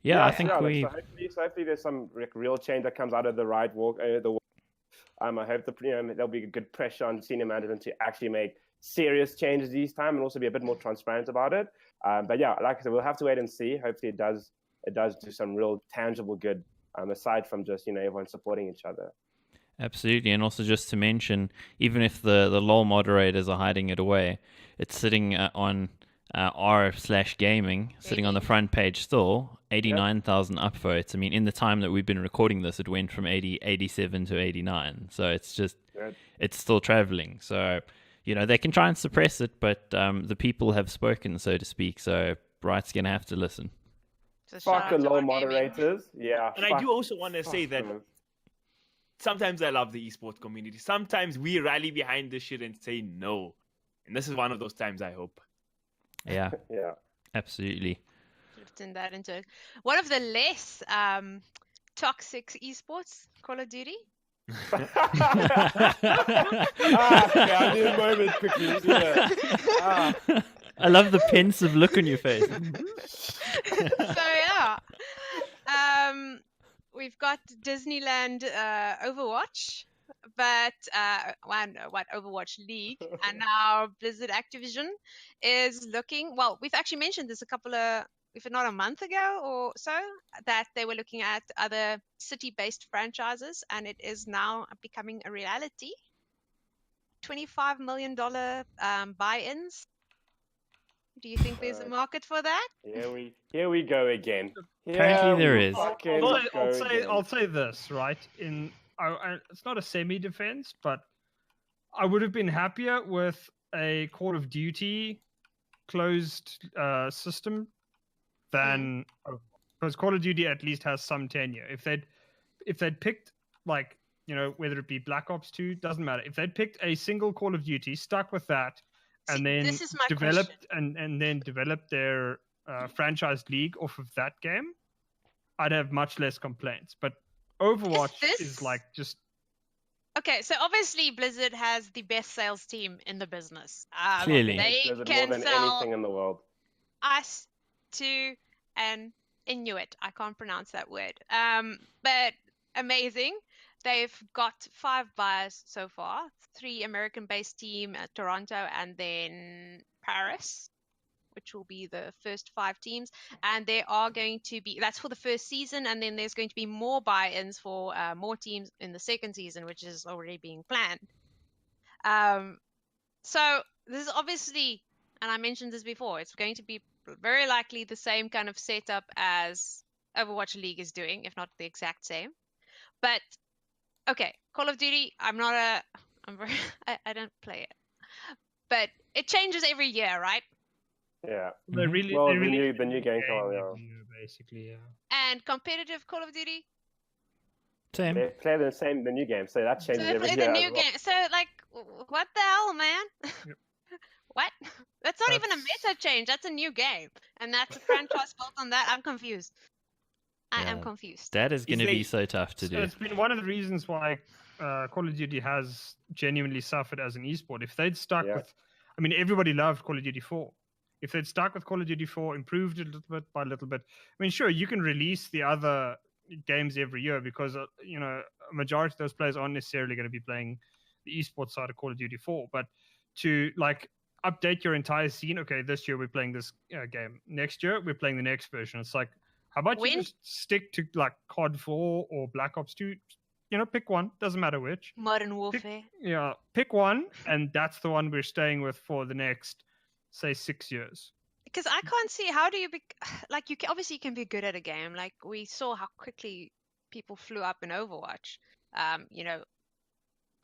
Yeah, I think so we. hopefully there's some real change that comes out of the Riot walk. I hope there'll be good pressure on senior management to actually make serious changes this time and also be a bit more transparent about it. But yeah, like I said, we'll have to wait and see. Hopefully it does do some real tangible good. Aside from just everyone supporting each other. Absolutely, and also just to mention, even if the LOL moderators are hiding it away, it's sitting on r/gaming, sitting on the front page still, 89,000 upvotes. I mean, in the time that we've been recording this, it went from 87 to 89. So it's just, it's still traveling. So, they can try and suppress it, but the people have spoken, so to speak. So Riot's going to have to listen. Fuck the LOL moderators. Yeah. And I do also want to say that sometimes I love the esports community. Sometimes we rally behind this shit and say no. And this is one of those times, I hope. Yeah. Yeah. Absolutely. Turn that into one of the less toxic esports, Call of Duty. I need a moment quickly. I love the pensive look on your face. So we've got Disneyland Overwatch, but Overwatch League, and now Blizzard Activision is looking. Well, we've actually mentioned this a couple of, if not a month ago or so, that they were looking at other city-based franchises, and it is now becoming a reality. $25 million buy-ins. Do you think there's a market for that? Here we go again. Apparently there is. I'll say this, right? It's not a semi-defense, but I would have been happier with a Call of Duty closed system than because Call of Duty at least has some tenure. If they'd picked whether it be Black Ops 2, doesn't matter. If they'd picked a single Call of Duty, stuck with that, and then developed their franchise league off of that game, I'd have much less complaints. But Overwatch is like just okay. So obviously Blizzard has the best sales team in the business. Clearly, they Blizzard can more than sell anything in the world. us to an Inuit. I can't pronounce that word. But amazing. They've got 5 buyers so far, 3 American-based team at Toronto and then Paris, which will be the first 5 teams. And there are going to be, that's for the first season, and then there's going to be more buy-ins for more teams in the second season, which is already being planned. So this is obviously, and I mentioned this before, it's going to be very likely the same kind of setup as Overwatch League is doing, if not the exact same. But okay, Call of Duty, I don't play it. But it changes every year, right? Yeah. the new game call, basically, yeah. And competitive Call of Duty? Same. They play the new game, so that changes So they every play year. the new game. So what the hell, man? Yep. What? That's not even a meta change. That's a new game. And that's a franchise built on that. I'm confused. I am confused. That is going to be so tough to do. It's been one of the reasons why Call of Duty has genuinely suffered as an esport. If they'd stuck with, I mean, everybody loved Call of Duty 4. If they'd stuck with Call of Duty 4, improved it a little bit by little bit. I mean, sure, you can release the other games every year because, a majority of those players aren't necessarily going to be playing the esports side of Call of Duty 4. But to update your entire scene. Okay, this year we're playing this game. Next year we're playing the next version. It's like, how about you When- just stick to like COD 4 or Black Ops 2? You know, pick one. Doesn't matter which. Modern Warfare. Yeah, pick one, and that's the one we're staying with for the next, say, 6 years. Because I can't see how do you be like you can, obviously you can be good at a game. Like we saw how quickly people flew up in Overwatch. You know,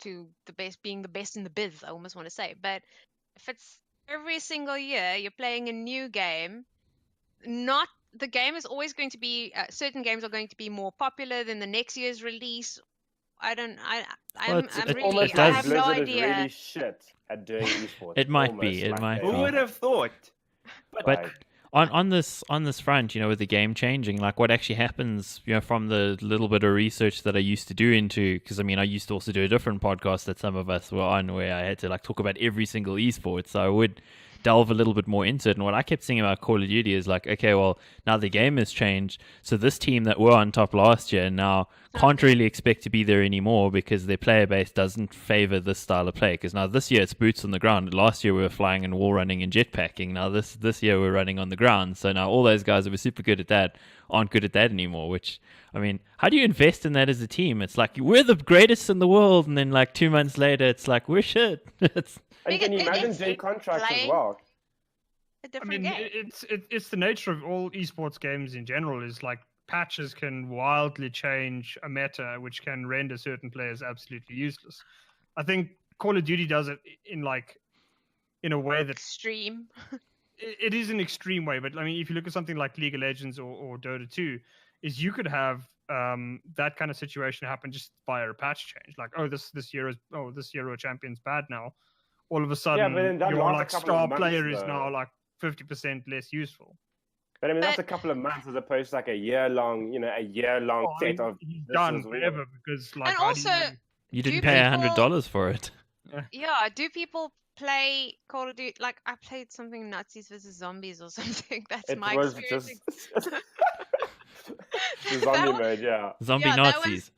to the best, being the best in the biz. I almost want to say, but if it's every single year you're playing a new game, not the game is always going to be certain games are going to be more popular than the next year's release. I'm it really almost I does- have no Blizzard idea. is really shit at doing esports. It might be, it Like, might they be. Who are. would have thought? But Like, on this front, you know, with the game changing, like what actually happens, you know, from the little bit of research that I used to do into, because I mean, I used to also do a different podcast that some of us were on where I had to like talk about every single esport, so I would delve a little bit more into it. And what I kept seeing about Call of Duty is like, okay, well, now the game has changed, so this team that were on top last year now can't really expect to be there anymore because their player base doesn't favor this style of play. Because now this year it's boots on the ground. Last year we were flying and wall running and jetpacking. Now this year we're running on the ground. So now all those guys that were super good at that aren't good at that anymore. Which, I mean, how do you invest in that as a team? It's like we're the greatest in the world, and then like 2 months later it's like we're shit. It's and can you imagine It's doing contracts as playing well? a I different mean, game. it's the nature of all esports games in general. Is like patches can wildly change a meta, which can render certain players absolutely useless. I think Call of Duty does it in a way that Extreme. it is an extreme way. But I mean, if you look at something like League of Legends or Dota 2, is you could have that kind of situation happen just via a patch change. Like, this hero champion's bad now. All of a sudden, but then that your lasts a like couple of star months, player is though. now like 50% less useful. But I mean, that's But- a couple of months as opposed to like a year long set of. He's this done is what- forever because like And how do you- also- you Do didn't pay people- $100 for it. Yeah, do people play Call of Duty? Like I played something Nazis versus Zombies or something. That's It my was experience. just the That zombie was- mode, yeah. Zombie Yeah, that Nazis.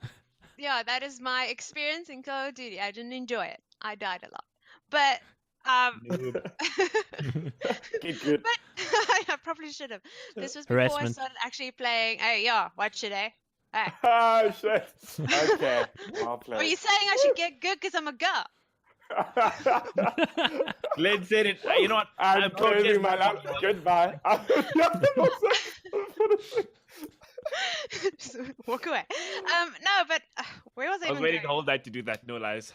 Yeah, that is my experience in Call of Duty. I didn't enjoy it. I died a lot. But Get good. but I probably should have. This was before Harassment. I started actually playing. Hey, yeah, watch it, eh? Hey. Oh shit. Okay, I'll play. Are you saying I should get good because I'm a girl? Glenn said it. You know what? I'm closing my laptop. laptop. Goodbye. Just walk away. No, but where was I I was even waiting the going? whole night to do that. No lies.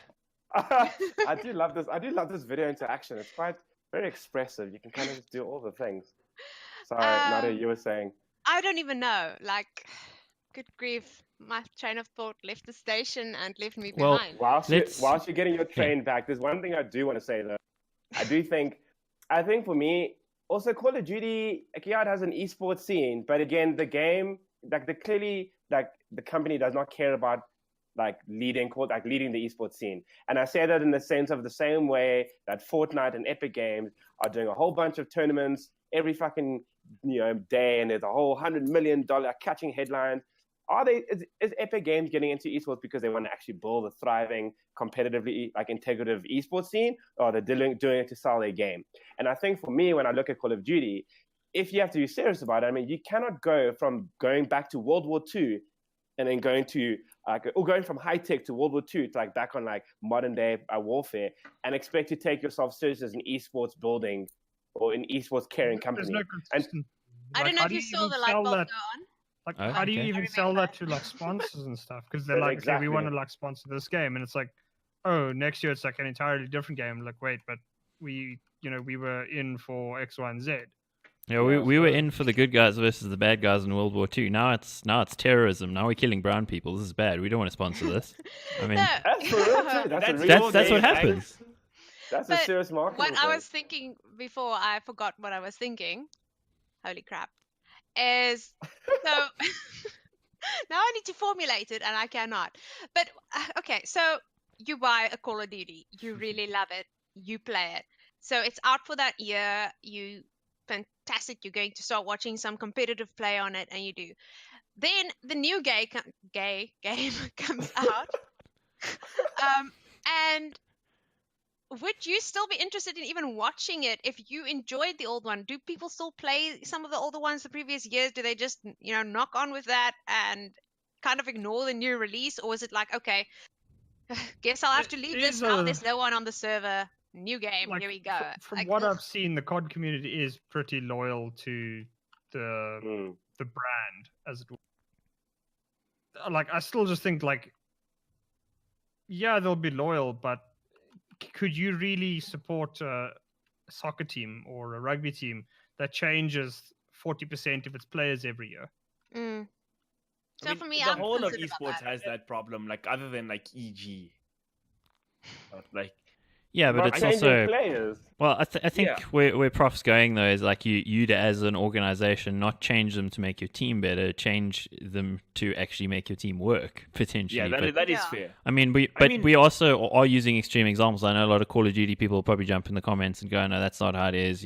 I do love this. I do love this video interaction. It's quite very expressive. You can kind of just do all the things. Sorry, Nadia, you were saying. I don't even know. Like, good grief, my train of thought left the station and left me Well, behind. Whilst Let's- you're getting your train back, there's one thing I do want to say though. I think for me, also Call of Duty, yeah, it has an esports scene, but again, the game, clearly, the company does not care about leading the esports scene. And I say that in the sense of the same way that Fortnite and Epic Games are doing a whole bunch of tournaments every fucking day, and there's a whole $100 million catching headlines. Is Epic Games getting into esports because they want to actually build a thriving, competitively integrative esports scene, or they're doing it to sell their game? And I think for me, when I look at Call of Duty, if you have to be serious about it, I mean, you cannot go from going back to World War II and then going from high tech to World War II to back on modern day warfare and expect to take yourself seriously as an esports building or an esports carrying company. There's no consistency. I don't know how if do you saw even the light sell bulb that- go on. Like, Oh, how do you okay. even I sell remember. that to sponsors and stuff? Because they're But like, okay, we want exactly. to sponsor this game, and it's like, oh, next year it's an entirely different game. Like, wait, but we were in for X, Y, and Z. Yeah, we were in for the good guys versus the bad guys in World War II. Now it's terrorism. Now we're killing brown people. This is bad. We don't want to sponsor this. I mean, No. That's for real too. That's a real that's game, what happens. That's a But serious marketing What I thing. was thinking before I forgot what I was thinking, holy crap, is so now I need to formulate it and I cannot. But okay, so you buy a Call of Duty, you really love it, you play it. So it's out for that year, fantastic, you're going to start watching some competitive play on it, and you do. Then the new gay game comes out. And would you still be interested in even watching it if you enjoyed the old one? Do people still play some of the older ones the previous years? Do they just, knock on with that and kind of ignore the new release? Or is it like, okay, guess I'll have to leave It this is now. There's no one on the server. New game. like, Here we go. From Like, what ugh. I've seen, the COD community is pretty loyal to the Mm. the brand, as it were. Like, I still just think, like, yeah, they'll be loyal, but could you really support a soccer team or a rugby team that changes 40% of its players every year? Mm. So I mean, for me, the I'm whole of considered about esports that. has that problem. Like other than like EG, like Yeah, but Not it's changing also players. well. I think Yeah. where Prof's going though is like you'd as an organization not change them to make your team better, change them to actually make your team work potentially. yeah, But that is Yeah. fair. I mean, we also are using extreme examples. I know a lot of Call of Duty people will probably jump in the comments and go, "No, that's not how it is."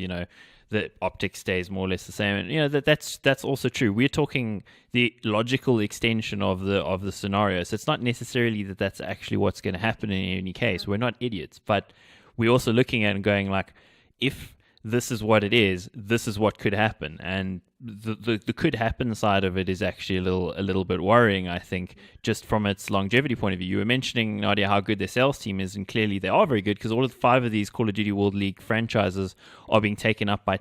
The optics stays more or less the same. And, that's also true. We're talking the logical extension of the scenario. So it's not necessarily that that's actually what's going to happen in any case. We're not idiots, but we're also looking at it and going like, if this is what it is, this is what could happen, and the could happen side of it is actually a little bit worrying, I think, just from its longevity point of view. You were mentioning, Nadia, how good their sales team is, and clearly they are very good because all of 5 of these Call of Duty World League franchises are being taken up by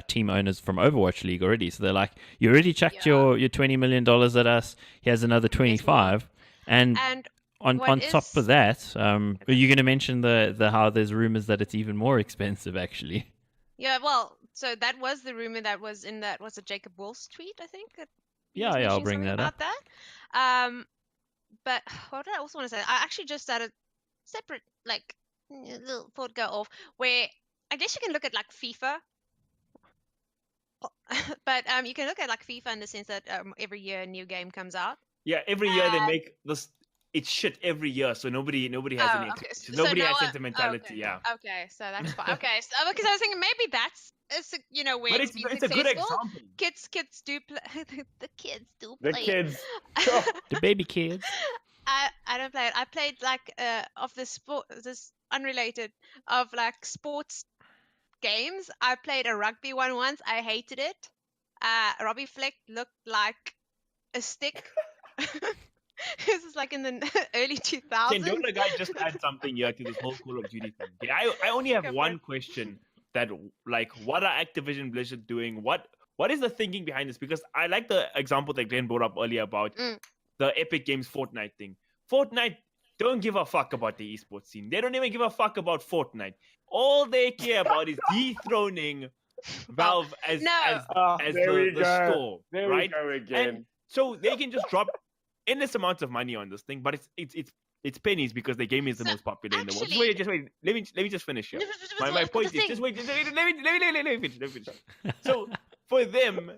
team owners from Overwatch League already. So they're like, you already chucked your $20 million at us. Here's another 25, and And on top of that, are you going to mention the how there's rumors that it's even more expensive actually? yeah, well, so that was the rumor that was in that, was it Jacob Wolf's tweet, I think? He was Yeah, I'll mentioning bring something that up. about that. But what did I also want to say? I actually just started separate, like, little thought go off, where I guess you can look at like FIFA. But you can look at like FIFA in the sense that every year a new game comes out. Yeah, every year they make this. It's shit every year, so nobody has any. Okay. So Nobody no has one- sentimentality. okay. Yeah, Okay, so that's fine. Okay, so because I was thinking maybe that's where but it's been it's a good successful. example. Kids do play. The kids do The play. kids. The baby kids. I don't play it. I played like of the sport, this unrelated, of like sports games. I played a rugby one once. I hated it. Robbie Fleck looked like a stick. This is like in the early 2000s. Can don't the guy just add something here to this whole Call of Duty thing? Okay, I only have Go for one it. question. That like, what are Activision Blizzard doing? What is the thinking behind this? Because I like the example that Glenn brought up earlier about the Epic Games Fortnite thing. Fortnite don't give a fuck about the esports scene. They don't even give a fuck about Fortnite. All they care about is dethroning Valve as there we the go. store, There right? we go again. And so they can just drop endless amounts of money on this thing, but it's pennies because the game is the So, most popular in the world. actually- Just wait. Let me just finish here. My But point the is, thing- just wait. Let me finish. So for them,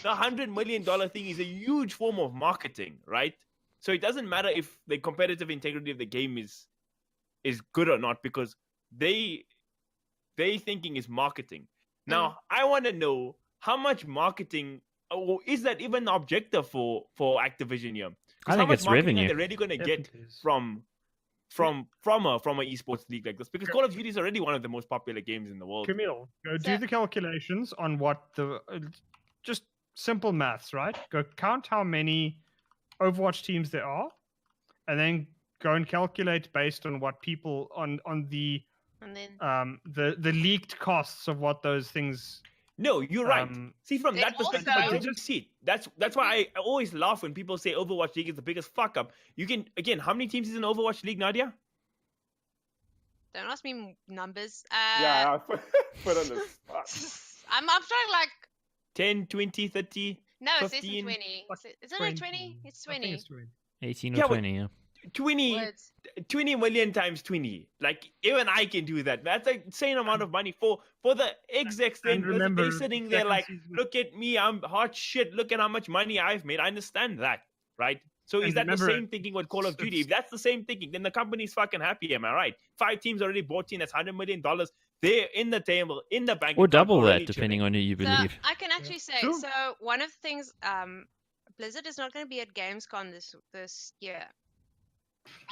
the $100 million thing is a huge form of marketing, right? So it doesn't matter if the competitive integrity of the game is good or not, because they thinking is marketing. Now I want to know how much marketing, or is that even an objective for Activision here? 'Cause I how think much it's marketing revenue. are they really going to get Definitely is. from a esports league like this? Because Call of Duty is already one of the most popular games in the world. Kaameel, go So- do the calculations on what the just simple maths, right? Go count how many Overwatch teams there are, and then go and calculate based on what people on the And then the leaked costs of what those things. No, you're right. See, from They that perspective, also- I don't see it. That's why I always laugh when people say Overwatch League is the biggest fuck up. You can, again, how many teams is in Overwatch League, Nadia? don't ask me numbers. Yeah, I put on the spot. I'm trying like 10, 20, 30? no, it says 15, 20. like Isn't it 20? It's I think 20 it's 20. 18 Yeah, or but- 20, yeah. 20, words. 20 million times 20. Like, even I can do that. That's an insane amount of money for the execs. Then remember, they're sitting there second like, season- look at me, I'm hot shit. Look at how much money I've made. I understand that, right? So is And that the remember, same thinking with Call of Duty? it's- If that's the same thinking, then the company's fucking happy. Am I right? 5 teams already bought in. That's $100 million. They're in the table, in the bank. Or account, double that, already depending chilling. on who you So believe. I can actually say, Sure. so one of the things, Blizzard is not going to be at Gamescom this year.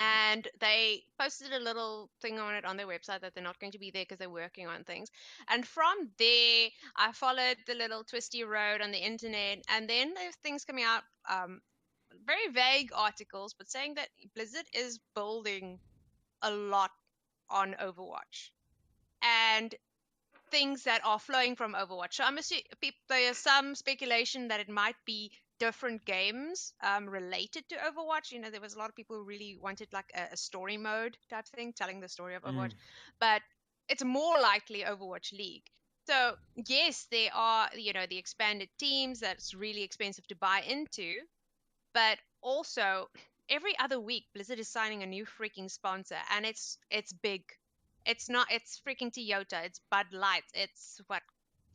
And they posted a little thing on it on their website that they're not going to be there because they're working on things. And from there, I followed the little twisty road on the internet, and then there's things coming out, very vague articles, but saying that Blizzard is building a lot on Overwatch and things that are flowing from Overwatch. So I'm assuming there's some speculation that it might be different games related to Overwatch. You know, there was a lot of people who really wanted like a story mode type thing, telling the story of Overwatch, but it's more likely Overwatch League. So yes, there are, you know, the expanded teams that's really expensive to buy into, but also every other week Blizzard is signing a new freaking sponsor, and it's big. It's not. It's freaking Toyota. It's Bud Light. It's what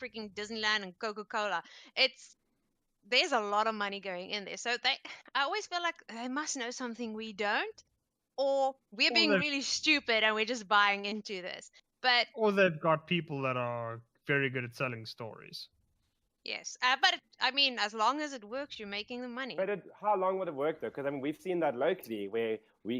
freaking Disneyland and Coca-Cola. There's a lot of money going in there. So I always feel like they must know something we don't, or we're being really stupid and we're just buying into this. But Or they've got people that are very good at selling stories. yes, but I mean, as long as it works, you're making the money. But how long would it work though? Because I mean, we've seen that locally where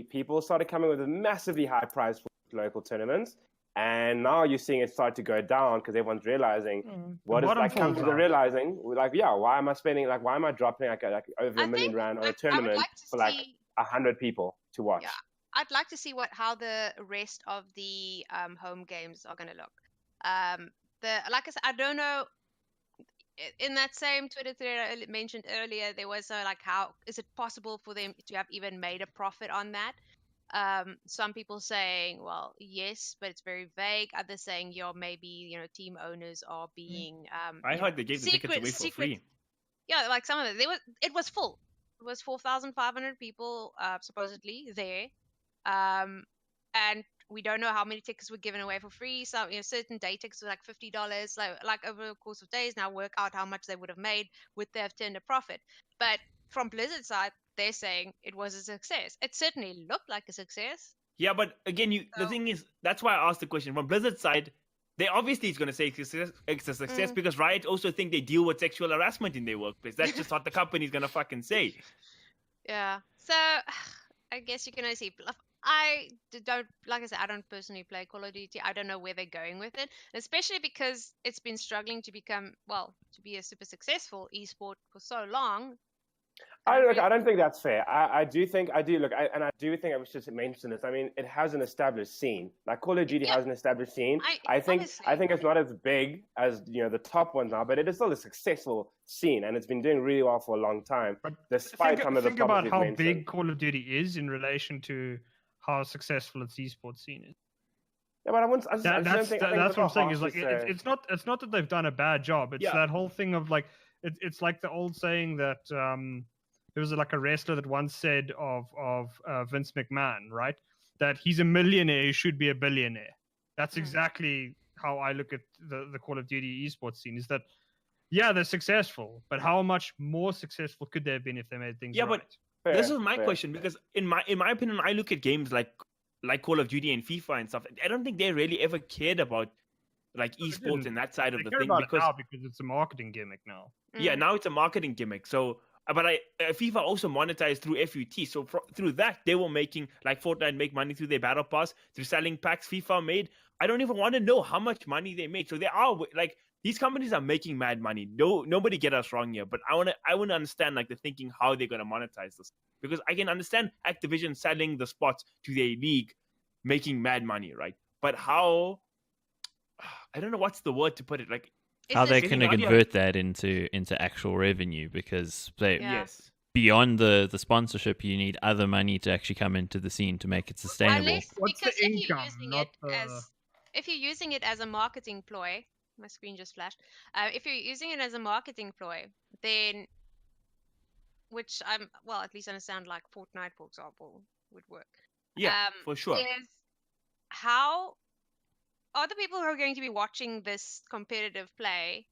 people started coming with a massively high price for local tournaments, and now you're seeing it start to go down because everyone's realizing what is like companies are realizing, like, yeah, why am I spending, like, why am I dropping like over $1 million on a tournament for like 100 people to watch? Yeah, I'd like to see how the rest of the home games are going to look. Like I said, I don't know. In that same Twitter thread I mentioned earlier, there was like, how is it possible for them to have even made a profit on that? Some people saying, well, yes, but it's very vague. Others saying, maybe, you know, team owners are being. I heard they gave the tickets away for free. Yeah, like some of it. It was full. It was 4,500 people supposedly there, and we don't know how many tickets were given away for free. So, you know, certain day tickets were like $50. So, like over the course of days, now work out how much they would have made would they have turned a profit. But from Blizzard's side, they're saying it was a success. It certainly looked like a success. Yeah, but again, the thing is, that's why I asked the question. From Blizzard's side, they obviously is going to say it's a success because Riot also think they deal with sexual harassment in their workplace. That's just what the company's going to fucking say. Yeah. So, I guess you can only see. I don't, like I said, I don't personally play Call of Duty. I don't know where they're going with it, especially because it's been struggling to be a super successful esport for so long. I don't think that's fair. I do think I do should mention this. I mean, it has an established scene. Like Call of Duty has an established scene. I think it's not as big as, you know, the top ones now, but it is still a successful scene, and it's been doing really well for a long time. But despite some of the think about how big Call of Duty is in relation to how successful its esports scene is. Yeah, but that's what I'm saying. Is like it's not that they've done a bad job. It's that whole thing of like it's like the old saying that there was like a wrestler that once said of Vince McMahon, right? That he's a millionaire, he should be a billionaire. That's exactly how I look at the Call of Duty esports scene. Is that they're successful, but how much more successful could they have been if they made things right? But this is my question, because in my opinion, I look at games like Call of Duty and FIFA and stuff. I don't think they really ever cared about like esports and that side of the thing, because it's a marketing gimmick now. Yeah, now it's a marketing gimmick. So, but FIFA also monetized through FUT. So through that, they were making, like Fortnite make money through their battle pass, through selling packs. FIFA made. I don't even want to know how much money they make. So they are like, these companies are making mad money. Nobody get us wrong here, but I want to understand like the thinking how they're going to monetize this, because I can understand Activision selling the spots to their league, making mad money, right? But how? I don't know what's the word to put it. Like how they're going to convert that into actual revenue, because beyond the sponsorship, you need other money to actually come into the scene to make it sustainable. What's the income? If you're using it as a marketing ploy. My screen just flashed. If you're using it as a marketing ploy, then, which I'm, well, at least understand, like Fortnite, for example, would work. Yeah, for sure. Is how are the people who are going to be watching this competitive play,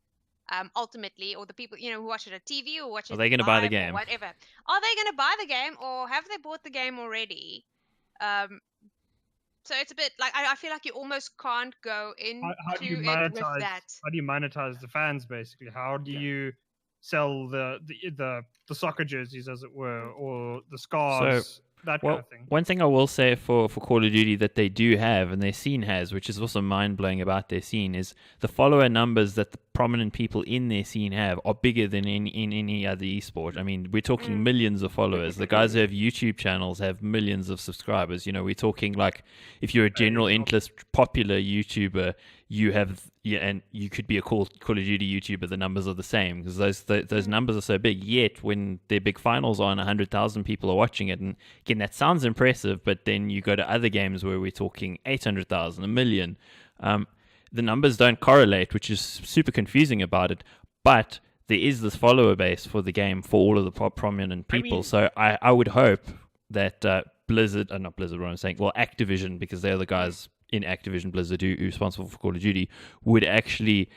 ultimately, or the people, you know, who watch it on TV or watch it, are they going to buy the game? Whatever. Are they going to buy the game, or have they bought the game already? So it's a bit like I feel like you almost can't go into it with that. How do you monetize the fans, basically? How do you sell the soccer jerseys, as it were, or the scarves? that Well, kind of thing. one thing I will say for Call of Duty that they do have, and their scene has, which is also mind-blowing about their scene, is the follower numbers that the prominent people in their scene have are bigger than in any other esport. I mean, we're talking millions of followers. The guys who have YouTube channels have millions of subscribers. You know, we're talking like if you're a general interest popular YouTuber, you have and you could be a Call of Duty YouTuber. The numbers are the same because those numbers are so big. Yet when their big finals are on, 100,000 people are watching it, and again that sounds impressive. But then you go to other games where we're talking 800,000, a million. The numbers don't correlate, which is super confusing about it. But there is this follower base for the game for all of the prominent people. So I would hope that Blizzard, not Blizzard, what I'm saying, well, Activision, because they're the guys in Activision Blizzard who are responsible for Call of Duty, would actually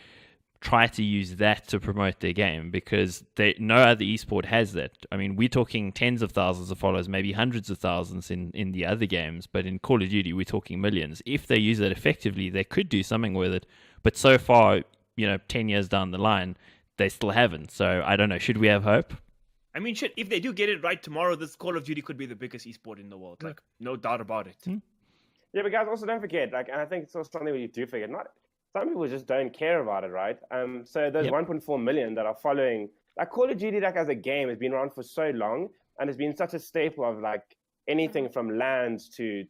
try to use that to promote their game, because no other esport has that. I mean, we're talking tens of thousands of followers, maybe hundreds of thousands in the other games, but in Call of Duty, we're talking millions. If they use it effectively, they could do something with it. But so far, 10 years down the line, they still haven't. So I don't know. Should we have hope? I mean, shit, if they do get it right tomorrow, this Call of Duty could be the biggest esport in the world. Like, no doubt about it. Yeah, but guys, also don't forget, and I think it's also something you do forget, some people just don't care about it, right? So those 1.4 million that are following, like Call of Duty, like as a game, has been around for so long, and has been such a staple of like anything from LANs to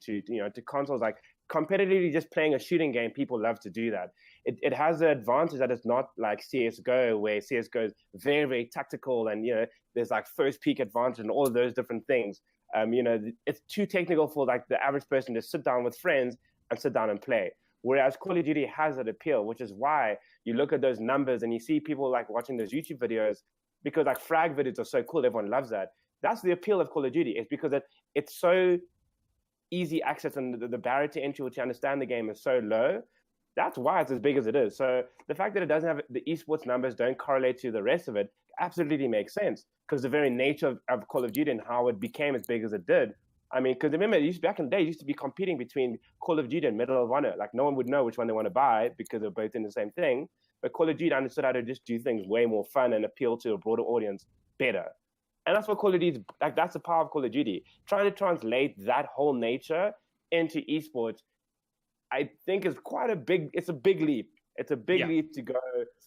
consoles. Like competitively, just playing a shooting game, people love to do that. It has the advantage that it's not like CS:GO, where CS:GO is very, very tactical, and there's like first peak advantage and all of those different things. It's too technical for like the average person to sit down with friends and sit down and play. Whereas Call of Duty has that appeal, which is why you look at those numbers and you see people like watching those YouTube videos, because like frag videos are so cool. Everyone loves that. That's the appeal of Call of Duty. It's because it's so easy access, and the barrier to entry to understand the game is so low. That's why it's as big as it is. So the fact that it doesn't have the esports numbers don't correlate to the rest of it absolutely makes sense, because the very nature of Call of Duty and how it became as big as it did. I mean, because remember, back in the day, it used to be competing between Call of Duty and Medal of Honor. Like, no one would know which one they want to buy because they're both in the same thing. But Call of Duty understood how to just do things way more fun and appeal to a broader audience better. And that's what Call of Duty is, like, that's the power of Call of Duty. Trying to translate that whole nature into esports, I think is it's a big leap. It's a big leap to go,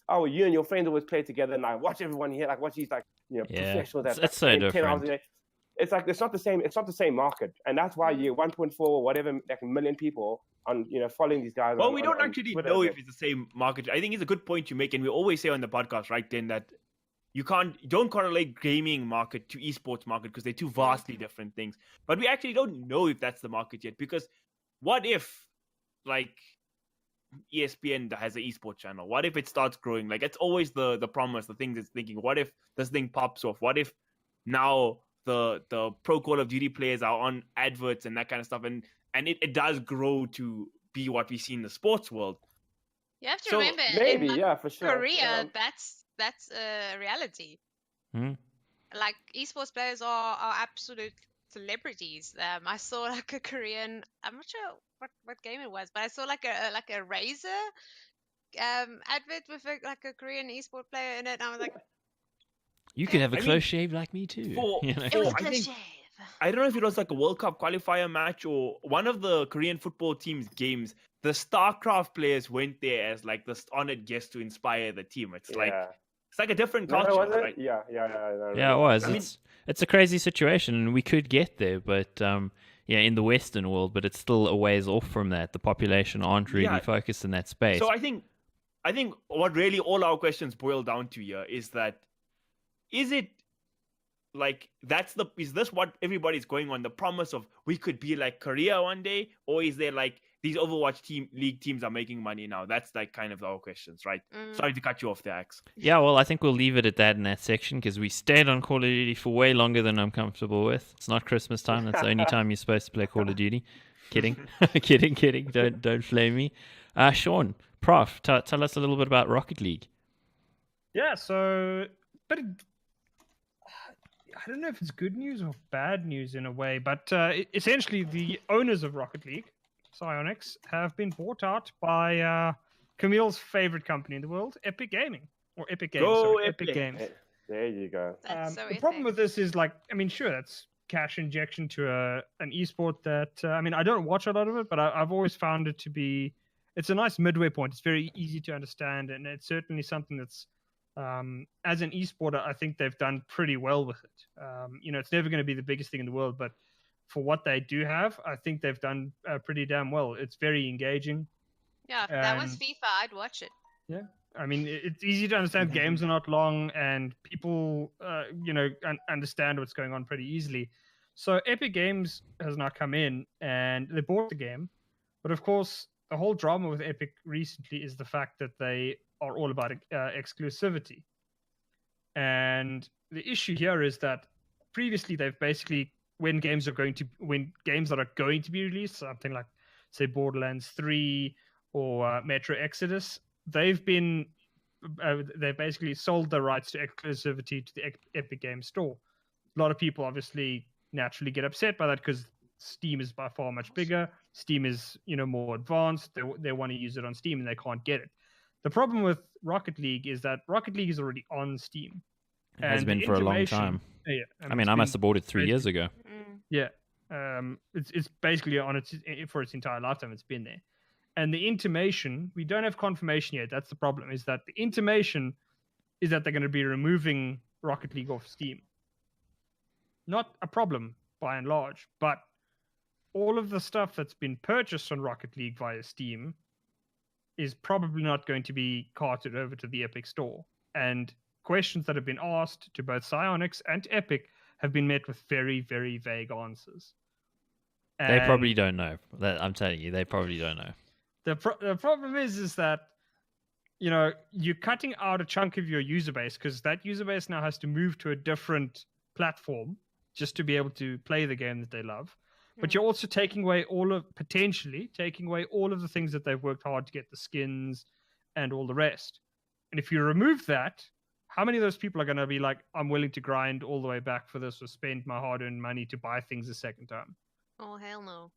oh, you and your friends always play together, and I watch everyone here, like watch these professionals. It's so different. It's like it's not the same market, and that's why you 1.4 or whatever like million people on following these guys. Well, we don't actually know if it's the same market. I think it's a good point you make, and we always say on the podcast, right, then, that don't correlate gaming market to esports market, because they're two vastly different things. But we actually don't know if that's the market yet, because what if like ESPN has an esports channel? What if it starts growing? Like, it's always the promise, the things it's thinking. What if this thing pops off? What if now the pro Call of Duty players are on adverts and that kind of stuff, and it does grow to be what we see in the sports world? You have to remember, maybe, in for sure. Korea, that's a reality. Like, esports players are absolute celebrities. I saw like a Korean, I'm not sure what game it was, but I saw like a Razer advert with a Korean esport player in it, and I was like, you could have a close shave like me too. It was a close shave. I don't know if it was like a World Cup qualifier match or one of the Korean football team's games. The StarCraft players went there as like this honored guest to inspire the team. It's like a different culture, right? Yeah. Yeah, it was. It's a crazy situation, and we could get there, but in the Western world, but it's still a ways off from that. The population aren't really focused in that space. So I think what really all our questions boil down to here is that, is it like is this what everybody's going on? The promise of we could be like Korea one day, or is there like these Overwatch league teams are making money now? That's like kind of our questions, right? Sorry to cut you off there, Axe. Yeah, well, I think we'll leave it at that in that section, because we stayed on Call of Duty for way longer than I'm comfortable with. It's not Christmas time. That's the only time you're supposed to play Call of Duty. Kidding. Kidding. Don't flame me. Sean, Prof, tell us a little bit about Rocket League. Yeah, so... But I don't know if it's good news or bad news in a way, but essentially the owners of Rocket League, Psyonix, have been bought out by Kameel's favorite company in the world, Epic Gaming. Or Epic Games. Go Epic Games. There you go. That's so the problem with this is, like, I mean, sure, that's cash injection to an esport that I mean, I don't watch a lot of it, but I've always found it to be it's a nice midway point. It's very easy to understand, and it's certainly something that's as an esport, I think they've done pretty well with it. It's never going to be the biggest thing in the world, but for what they do have, I think they've done pretty damn well. It's very engaging. Yeah, if that was FIFA, I'd watch it. Yeah, I mean, it's easy to understand. Games are not long, and people, understand what's going on pretty easily. So Epic Games has now come in, and they bought the game. But of course, the whole drama with Epic recently is the fact that they are all about exclusivity. And the issue here is that previously they've basically, when games that are going to be released, something like, say, Borderlands 3 or Metro Exodus, they've basically sold the rights to exclusivity to the Epic Games Store. A lot of people obviously naturally get upset by that because Steam is by far much bigger. Steam is, more advanced. They want to use it on Steam and they can't get it. The problem with Rocket League is that Rocket League is already on Steam. It has been for a long time. Yeah, I mean, I must have bought it 3 years ago. Yeah, it's basically on for its entire lifetime. It's been there, and the intimation, we don't have confirmation yet. That's the problem. Is that the intimation is that they're going to be removing Rocket League off Steam. Not a problem by and large, but all of the stuff that's been purchased on Rocket League via Steam is probably not going to be carted over to the Epic Store. And questions that have been asked to both Psyonix and Epic have been met with very, very vague answers. They probably don't know. I'm telling you, they probably don't know. The problem is that, you're cutting out a chunk of your user base because that user base now has to move to a different platform just to be able to play the game that they love. But you're also potentially taking away all of the things that they've worked hard to get, the skins and all the rest. And if you remove that, how many of those people are going to be like, I'm willing to grind all the way back for this or spend my hard-earned money to buy things a second time? Oh, hell no.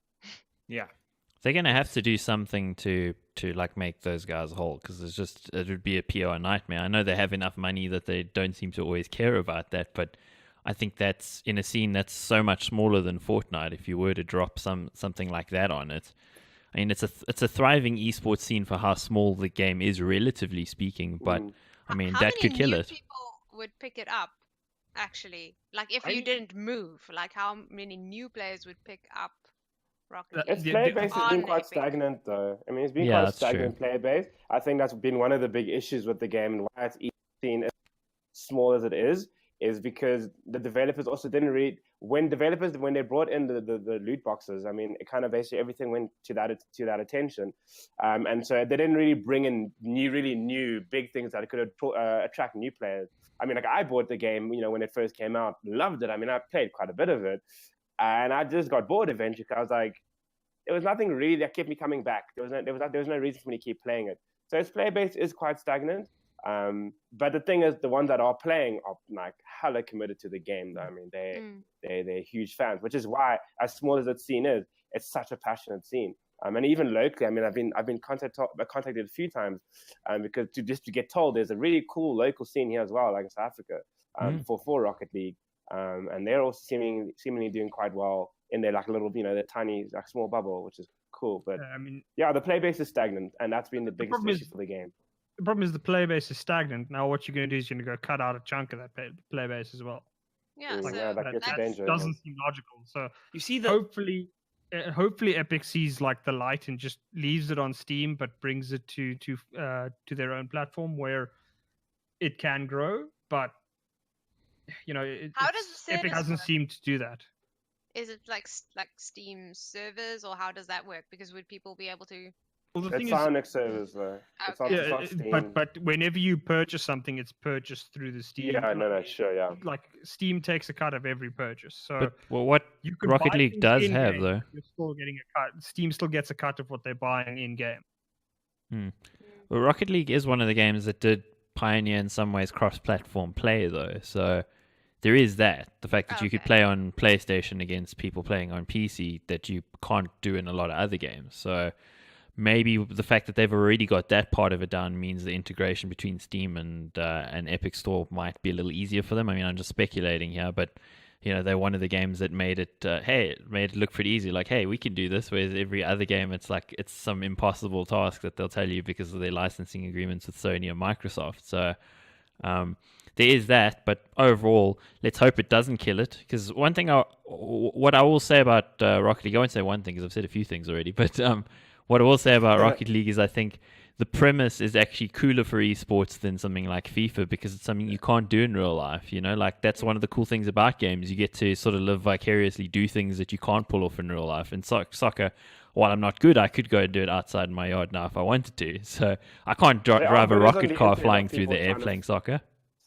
Yeah. They're going to have to do something to like make those guys whole because it would be a PR nightmare. I know they have enough money that they don't seem to always care about that, but I think that's in a scene that's so much smaller than Fortnite. If you were to drop something like that on it, I mean, it's a thriving esports scene for how small the game is, relatively speaking. But I mean, that could kill it. How many people would pick it up? Actually, like if you didn't move, like how many new players would pick up Rocket League? Its player base has been quite stagnant, though. I mean, it's been quite stagnant player base. I think that's been one of the big issues with the game and why it's seen as small as it is because the developers also didn't read when they brought in the loot boxes. I mean, it kind of basically everything went to that attention, and so they didn't really bring in really new big things that could attract new players. I mean, like I bought the game, when it first came out, loved it. I mean, I played quite a bit of it, and I just got bored eventually. I was like, there was nothing really that kept me coming back. There was no reason for me to keep playing it. So its player base is quite stagnant. But the thing is, the ones that are playing are like hella committed to the game. Though. I mean, they're huge fans, which is why, as small as that scene is, it's such a passionate scene. And even locally, I mean, I've been contacted a few times, because to get told there's a really cool local scene here as well, like in South Africa, for Rocket League, and they're also seemingly doing quite well in their like little, their tiny like small bubble, which is cool. But the play base is stagnant, and that's been the biggest issue for the game. The problem is the play base is stagnant. Now what you're going to do is you're going to go cut out a chunk of that play base as well. Yeah, that doesn't seem logical. So you see hopefully Epic sees like the light and just leaves it on Steam, but brings it to their own platform where it can grow. But Epic hasn't seemed to do that. Is it like Steam servers, or how does that work? Because would people be able to? Well, it's Psyonix servers, though. Okay. It's not Steam. But whenever you purchase something, it's purchased through the Steam. Yeah, no, sure, yeah. Like Steam takes a cut of every purchase. So, what Rocket League does have, though, you're still getting a cut. Steam still gets a cut of what they're buying in game. Well, Rocket League is one of the games that did pioneer in some ways cross-platform play, though. So there is that. The fact that you could play on PlayStation against people playing on PC that you can't do in a lot of other games. So maybe the fact that they've already got that part of it down means the integration between Steam and Epic Store might be a little easier for them. I mean, I'm just speculating here, but they're one of the games that made it, it made it look pretty easy. Like, hey, we can do this. Whereas every other game, it's like it's some impossible task that they'll tell you because of their licensing agreements with Sony and Microsoft. So there is that. But overall, let's hope it doesn't kill it. Because what I will say about Rocket League, I won't say one thing because I've said a few things already. But what I will say about Rocket League is I think the premise is actually cooler for esports than something like FIFA because it's something you can't do in real life. Like that's one of the cool things about games. You get to sort of live vicariously, do things that you can't pull off in real life. And soccer, while I'm not good, I could go and do it outside my yard now if I wanted to. So I can't drive a rocket car flying through the air playing soccer.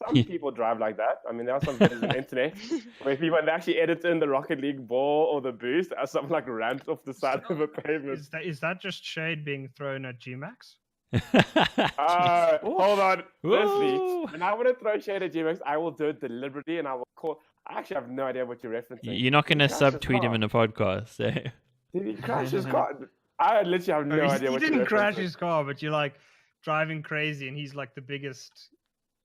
Some people drive like that. I mean, there are some videos on the internet where people actually edit in the Rocket League ball or the boost as something like ramps off the side of a pavement. Is that just shade being thrown at GMAX? Hold on. Firstly, when I want to throw shade at GMX, I will do it deliberately and I will call. I actually have no idea what you're referencing. You're not going to subtweet him in a podcast. Did he crash his car? I literally have no idea what you're referencing. He didn't crash his car, but you're like driving crazy and he's like the biggest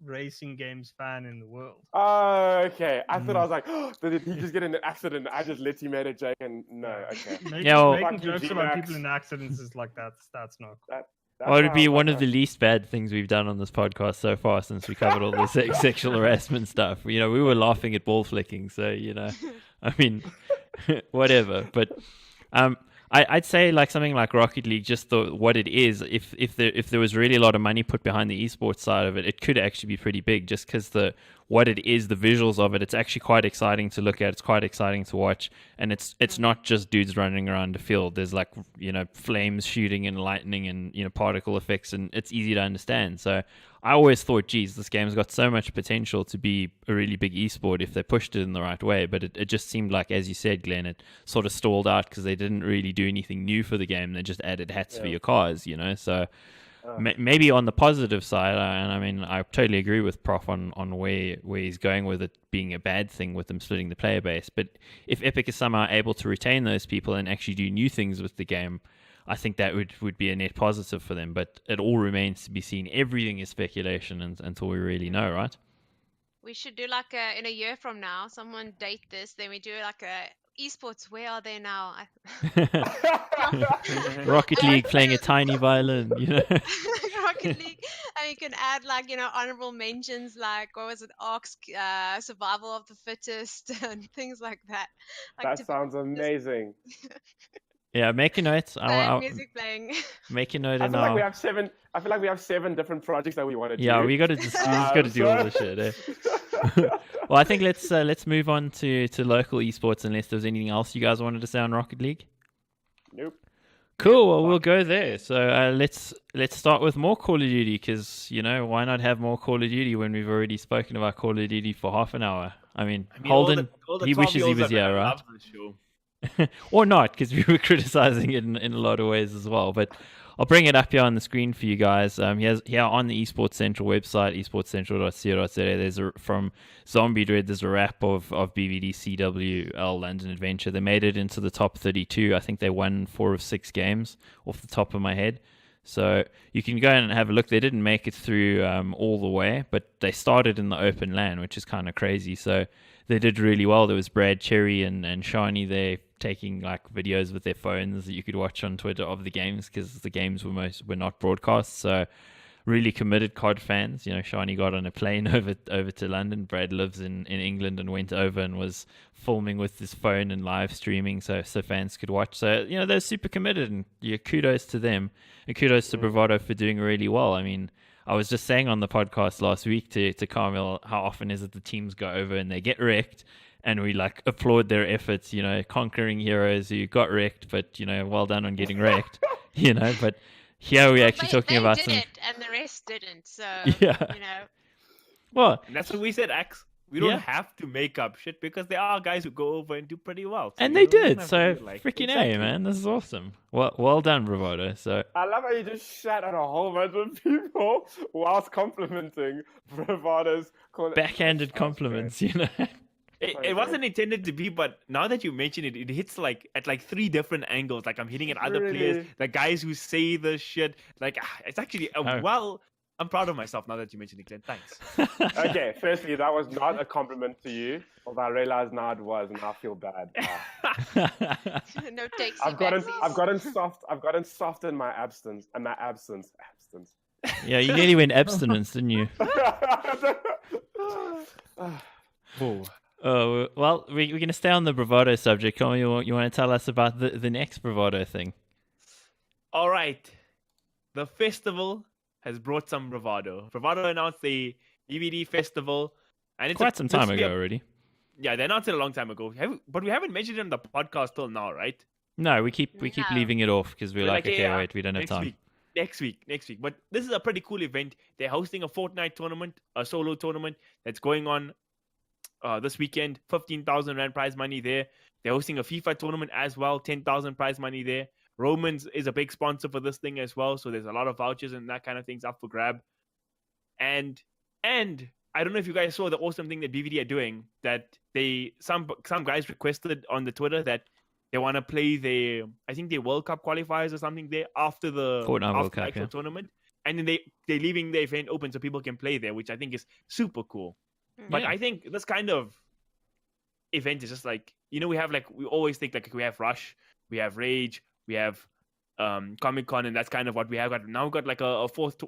racing games fan in the world. Oh, okay. I thought I was like, did he just get in an accident? I just let him made a joke and no, okay. Making jokes about people in accidents is like that's not cool. Well, it would be one of the least bad things we've done on this podcast so far since we covered all the sexual harassment stuff. We were laughing at ball flicking, so, I mean, whatever. But I'd say like something like Rocket League, just what it is, if there was really a lot of money put behind the esports side of it, it could actually be pretty big just because what it is, the visuals of it, it's actually quite exciting to look at. It's quite exciting to watch. And it's not just dudes running around the field. There's like, flames shooting and lightning and, particle effects, and it's easy to understand. So I always thought, geez, this game's got so much potential to be a really big esport if they pushed it in the right way. But it just seemed like, as you said, Glenn, it sort of stalled out because they didn't really do anything new for the game. They just added hats for your cars, So maybe on the positive side, and I mean, I totally agree with Prof on where he's going with it being a bad thing with them splitting the player base. But if Epic is somehow able to retain those people and actually do new things with the game, I think that would be a net positive for them. But it all remains to be seen. Everything is speculation until we really know, right? We should do like in a year from now, someone date this, then we do like a esports. Where are they now? Rocket League playing a tiny violin, Rocket League, and you can add like honorable mentions like what was it, Ark's survival of the fittest and things like that. Like, that sounds amazing. Yeah, make a note. Music playing. Make a note. I feel like we have 7 different projects that we want to do. Yeah, we got to do all this shit. Well, I think let's move on to local esports unless there's anything else you guys wanted to say on Rocket League. Nope. Cool. Well, we'll go there. So let's start with more Call of Duty because why not have more Call of Duty when we've already spoken about Call of Duty for half an hour? I mean Holden, he wishes he was here, right? Or not, because we were criticizing it in a lot of ways as well. But I'll bring it up here on the screen for you guys. Here on the Esports Central website, esportscentral.co.za, from Zombie Dread, there's a wrap of Bvd CWL London Adventure. They made it into the top 32. I think they won 4 of 6 games off the top of my head. So you can go and have a look. They didn't make it through all the way, but they started in the open LAN, which is kind of crazy. So they did really well. There was Brad Cherry and Shani there taking like videos with their phones that you could watch on Twitter of the games because the games were not broadcast. So really committed COD fans. Shani got on a plane over to London. Brad lives in England and went over and was filming with his phone and live streaming so fans could watch. So, they're super committed, and kudos to them. And kudos to Bravado for doing really well. I mean, I was just saying on the podcast last week to Kaameel, how often is it the teams go over and they get wrecked, and we like applaud their efforts, conquering heroes who got wrecked, but well done on getting wrecked, but here we're actually talking about they some. did it, and the rest didn't. So yeah. Well, and that's what we said, Axe. We don't have to make up shit because there are guys who go over and do pretty well. So and they did. So freaking A, man. This is awesome. Well done, Bravado. So I love how you just shat on a whole bunch of people whilst complimenting Bravado's backhanded compliments, It wasn't intended to be, but now that you mention it, it hits at 3 different angles. Like I'm hitting at other players, the guys who say the shit. Like it's actually a I'm proud of myself now that you mentioned it, Glenn. Thanks. Okay, firstly, that was not a compliment to you, although I realize now it was, and I feel bad. No takes. I've gotten soft in my absence. Absence. Yeah, you nearly went abstinence, didn't you? Whoa. Oh, well, we're going to stay on the bravado subject. Kaameel, you want to tell us about the next bravado thing? All right. The festival has brought some bravado. Bravado announced the Bvd festival. And it's Quite some time ago already. Yeah, they announced it a long time ago. But we haven't mentioned it on the podcast till now, right? No, we keep No. leaving it off because we're like, okay, yeah, wait, we don't have time. Next week. But this is a pretty cool event. They're hosting a Fortnite tournament, a solo tournament that's going on this weekend. 15,000 Rand prize money there. They're hosting a FIFA tournament as well. 10,000 prize money there. Romans is a big sponsor for this thing as well. So there's a lot of vouchers and that kind of things up for grab. And I don't know if you guys saw the awesome thing that BVD are doing, that some guys requested on the Twitter that they want to play their World Cup qualifiers or something there after the Fortnite World after the Cup, actual yeah. tournament. And then they're leaving the event open so people can play there, which I think is super cool. But Yeah. I think this kind of event is just like, we always think like we have Rush, we have Rage, we have Comic-Con, and that's kind of what we have got. Now we've got like a fourth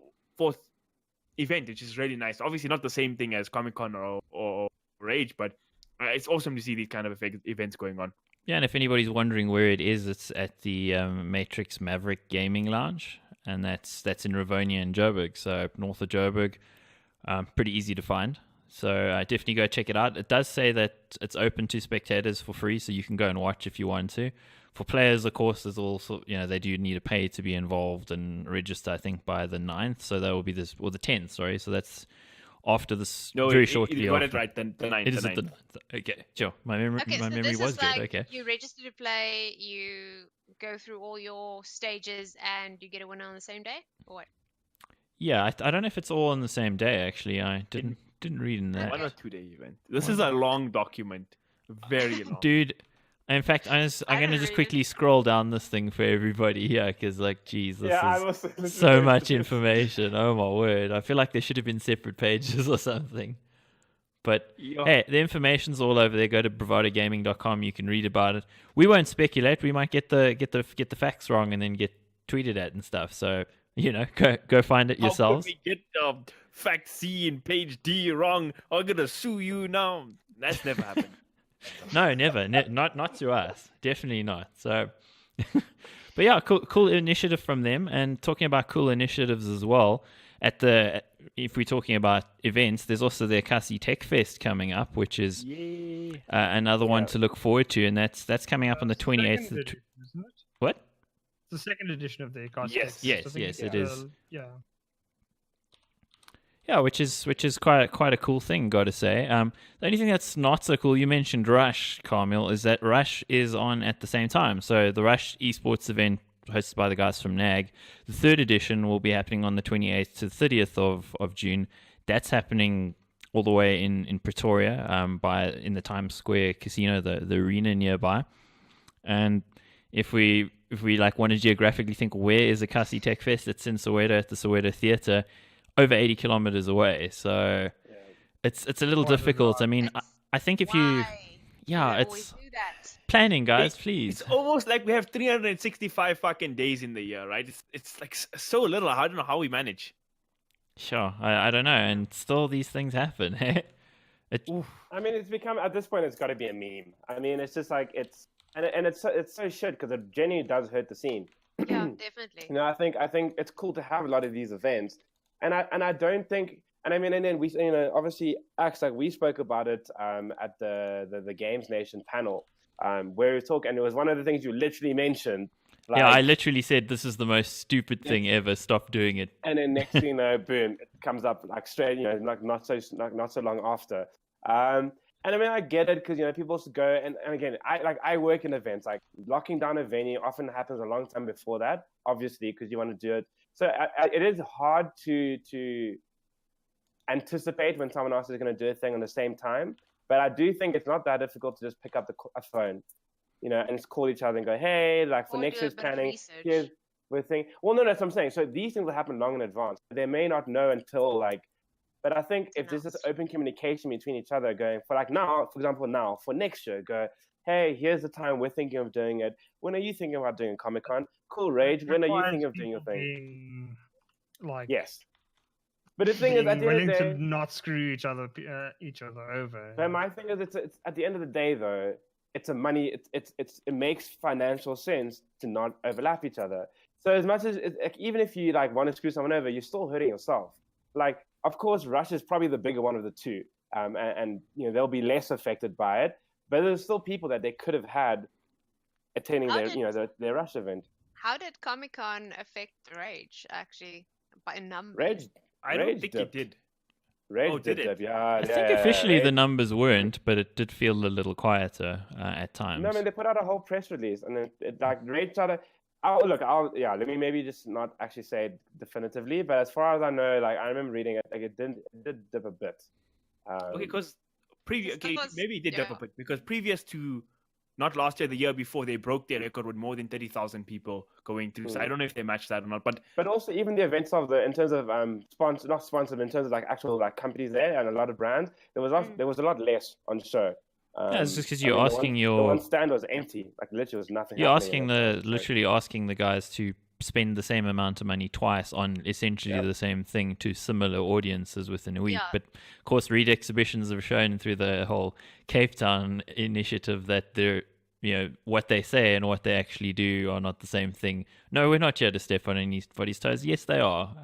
event, which is really nice. Obviously not the same thing as Comic-Con or Rage, but it's awesome to see these kind of events going on. Yeah, and if anybody's wondering where it is, it's at the Matrix Maverick Gaming Lounge, and that's in Rivonia and Joburg, so north of Joburg. Pretty easy to find. So definitely go check it out. It does say that it's open to spectators for free, so you can go and watch if you want to. For players, of course, there's also, they do need to pay to be involved and register, I think, by the 9th. So that will be the 10th, sorry. So that's after this, very shortly you got after. it right, the 9th. It is at the 9th. Okay, sure. My memory this was is good. like Okay. you register to play, you go through all your stages, and you get a winner on the same day, or what? Yeah, I don't know if it's all on the same day, actually. I didn't read in that. 1 or 2 day event. This is a long document. Very long. Dude, in fact, I'm going to just quickly scroll down this thing for everybody here because, geez, this is so much information. Oh, my word. I feel like there should have been separate pages or something. But, hey, the information's all over there. Go to bravadogaming.com. You can read about it. We won't speculate. We might get the facts wrong and then get tweeted at and stuff. So, go find it yourselves. How could we get fact C and page D wrong? I'm going to sue you now. That's never happened. No, never. Not to us. Definitely not. So, but yeah, cool initiative from them. And talking about cool initiatives as well, if we're talking about events, there's also the Ekasi Tech Fest coming up, which is another one to look forward to, and that's coming up on the 28th. Isn't it? What? The second edition of the Ekasi. Yes, yes, it is. Yeah. Yeah, which is quite a cool thing, got to say. The only thing that's not so cool, you mentioned Rush, Kaameel, is that Rush is on at the same time. So the Rush Esports event hosted by the guys from NAG, the 3rd edition will be happening on the 28th to the 30th of June. That's happening all the way in Pretoria, in the Times Square casino, the arena nearby. And if we want to geographically think, where is the Ekasi Tech Fest? It's in Soweto at the Soweto Theatre, over 80 kilometers away. So it's a little difficult. I mean, I think if you... Yeah, it's... Planning, guys, please. It's almost like we have 365 fucking days in the year, right? It's like so little. I don't know how we manage. Sure, I don't know. And still these things happen. I mean, it's become, at this point, it's got to be a meme. I mean, it's just like, it's so shit because it genuinely does hurt the scene. Yeah, definitely. I think it's cool to have a lot of these events. And I don't think, and I mean, and then we, obviously, acts like we spoke about it at the Games Nation panel, where we talk, and it was one of the things you literally mentioned. Yeah, I literally said this is the most stupid thing ever. Stop doing it. And then next thing you know, boom, it comes up like straight, not so long after. And I mean, I get it because people also go and again, I work in events. Like locking down a venue often happens a long time before that, obviously, because you want to do it. So it is hard to anticipate when someone else is going to do a thing on the same time. But I do think it's not that difficult to just pick up a phone, and just call each other and go, hey, like for next year's planning, we're thinking. Well, no, that's what I'm saying. So these things will happen long in advance. They may not know until like. But I think if there's this open communication between each other, going for like now, for example, now for next year, go, hey, here's the time we're thinking of doing it. When are you thinking about doing Comic-Con? Cool, Rage. When are you thinking of doing your thing? Like, yes. But the thing is, at the end of the day, to not screw each other over. But my thing is, it's at the end of the day, though, it's a money. It makes financial sense to not overlap each other. So as much as like, even if you like want to screw someone over, you're still hurting yourself. Like, of course, Russia is probably the bigger one of the two, and you know they'll be less affected by it. But there's still people that they could have had attending their Russia event. How did Comic-Con affect Rage actually by numbers? Rage. I don't think it did. Rage did it? Yeah, I think officially the numbers weren't, but it did feel a little quieter at times. No, I mean, they put out a whole press release, and it like Rage tried to. Let me maybe just not actually say it definitively, but as far as I know, like I remember reading it, like it did dip a bit. Okay, because maybe it did dip a yeah. bit because previous to not last year, the year before, they broke their record with more than 30,000 people going through. So I don't know if they matched that or not, but also even the events in terms of not sponsored, but in terms of like actual like companies there and a lot of brands, there was a lot less on show. Yeah, it's just because you're asking the one stand was empty, like literally was nothing. You're literally asking the guys to spend the same amount of money twice on essentially the same thing to similar audiences within a week. Yeah. But of course, Reed Exhibitions have shown through the whole Cape Town initiative that they're, you know, what they say and what they actually do are not the same thing. No, we're not here to step on anybody's toes. Yes, they are.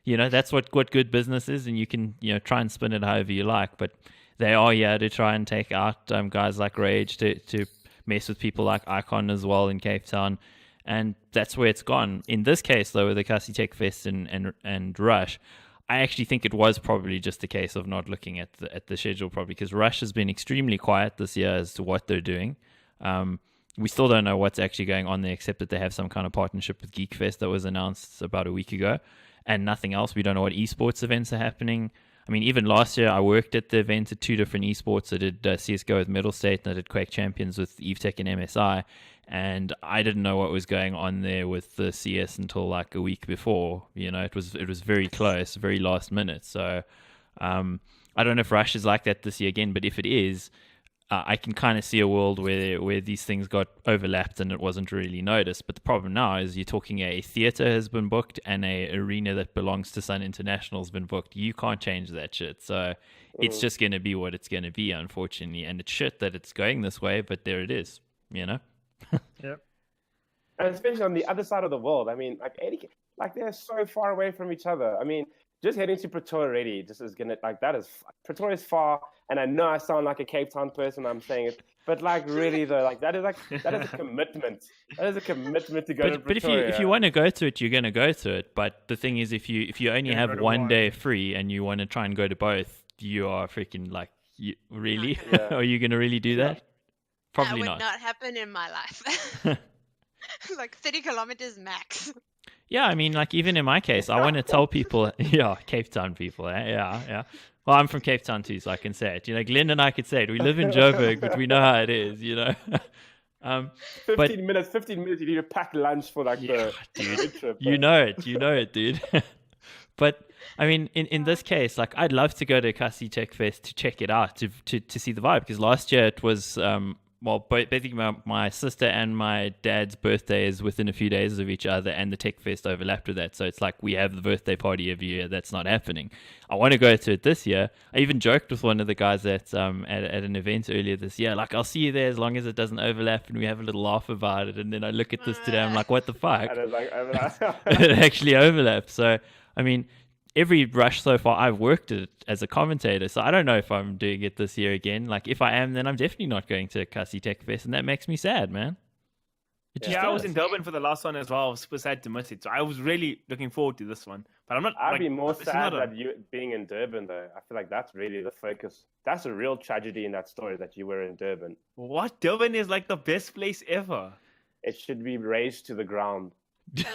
You know, that's what good business is, and you can, you know, try and spin it however you like, but they are here to try and take out guys like Rage, to mess with people like Icon as well in Cape Town, and that's where it's gone. In this case, though, with the Ekasi Tech Fest and Rush, I actually think it was probably just a case of not looking at the schedule properly, because Rush has been extremely quiet this year as to what they're doing. We still don't know what's actually going on there, except that they have some kind of partnership with GeekFest that was announced about a week ago, and nothing else. We don't know what esports events are happening. I mean, even last year, I worked at the event at two different esports. I did CSGO with Middle State, and I did Quake Champions with EveTech and MSI, and I didn't know what was going on there with the CS until like a week before. You know, it was very close, very last minute. So I don't know if Rush is like that this year again, but if it is, I can kind of see a world where these things got overlapped and it wasn't really noticed. But the problem now is you're talking a theater has been booked and a arena that belongs to Sun International has been booked. You can't change that shit. So it's just going to be what it's going to be, unfortunately. And it's shit that it's going this way, but there it is, you know? Yep. And especially on the other side of the world. I mean, like they're so far away from each other. I mean, just heading to Pretoria already just is gonna Pretoria's far, and I know I sound like a Cape Town person. I'm saying it, but like really though, like that is a commitment. That is a commitment to go to Pretoria. But if you want to go to it, you're gonna go to it. But the thing is, if you only have one day free and you want to try and go to both, you are freaking like, really? Yeah. Are you gonna really do that? Probably that would not. not happen in my life. Like 30 kilometers max. Yeah, I mean, like even in my case, I want to tell people, Cape Town people, yeah. Well, I'm from Cape Town too, so I can say it. You know, Glenn and I could say it. We live in Joburg, but we know how it is, you know. 15 minutes, you need to pack lunch for like the road trip. You know it, dude. But I mean, in this case, like I'd love to go to Ekasi Tech Fest to check it out, to see the vibe, because last year it was basically my sister and my dad's birthday is within a few days of each other, and the Tech Fest overlapped with that. So it's like we have the birthday party every year. That's not happening. I want to go to it this year. I even joked with one of the guys at an event earlier this year, like, I'll see you there as long as it doesn't overlap and we have a little laugh about it. And then I look at this today, I'm like, what the fuck? And it's like overlap. It actually overlaps. So, I mean, every Rush so far, I've worked it as a commentator, so I don't know if I'm doing it this year again. Like, if I am, then I'm definitely not going to Ekasi Tech Fest, and that makes me sad, man. I was in Durban for the last one as well. I was super sad to miss it, so I was really looking forward to this one. But I'm not. I'd be more sad that you being in Durban, though. I feel like that's really the focus. That's a real tragedy in that story, that you were in Durban. What? Durban is like the best place ever. It should be razed to the ground.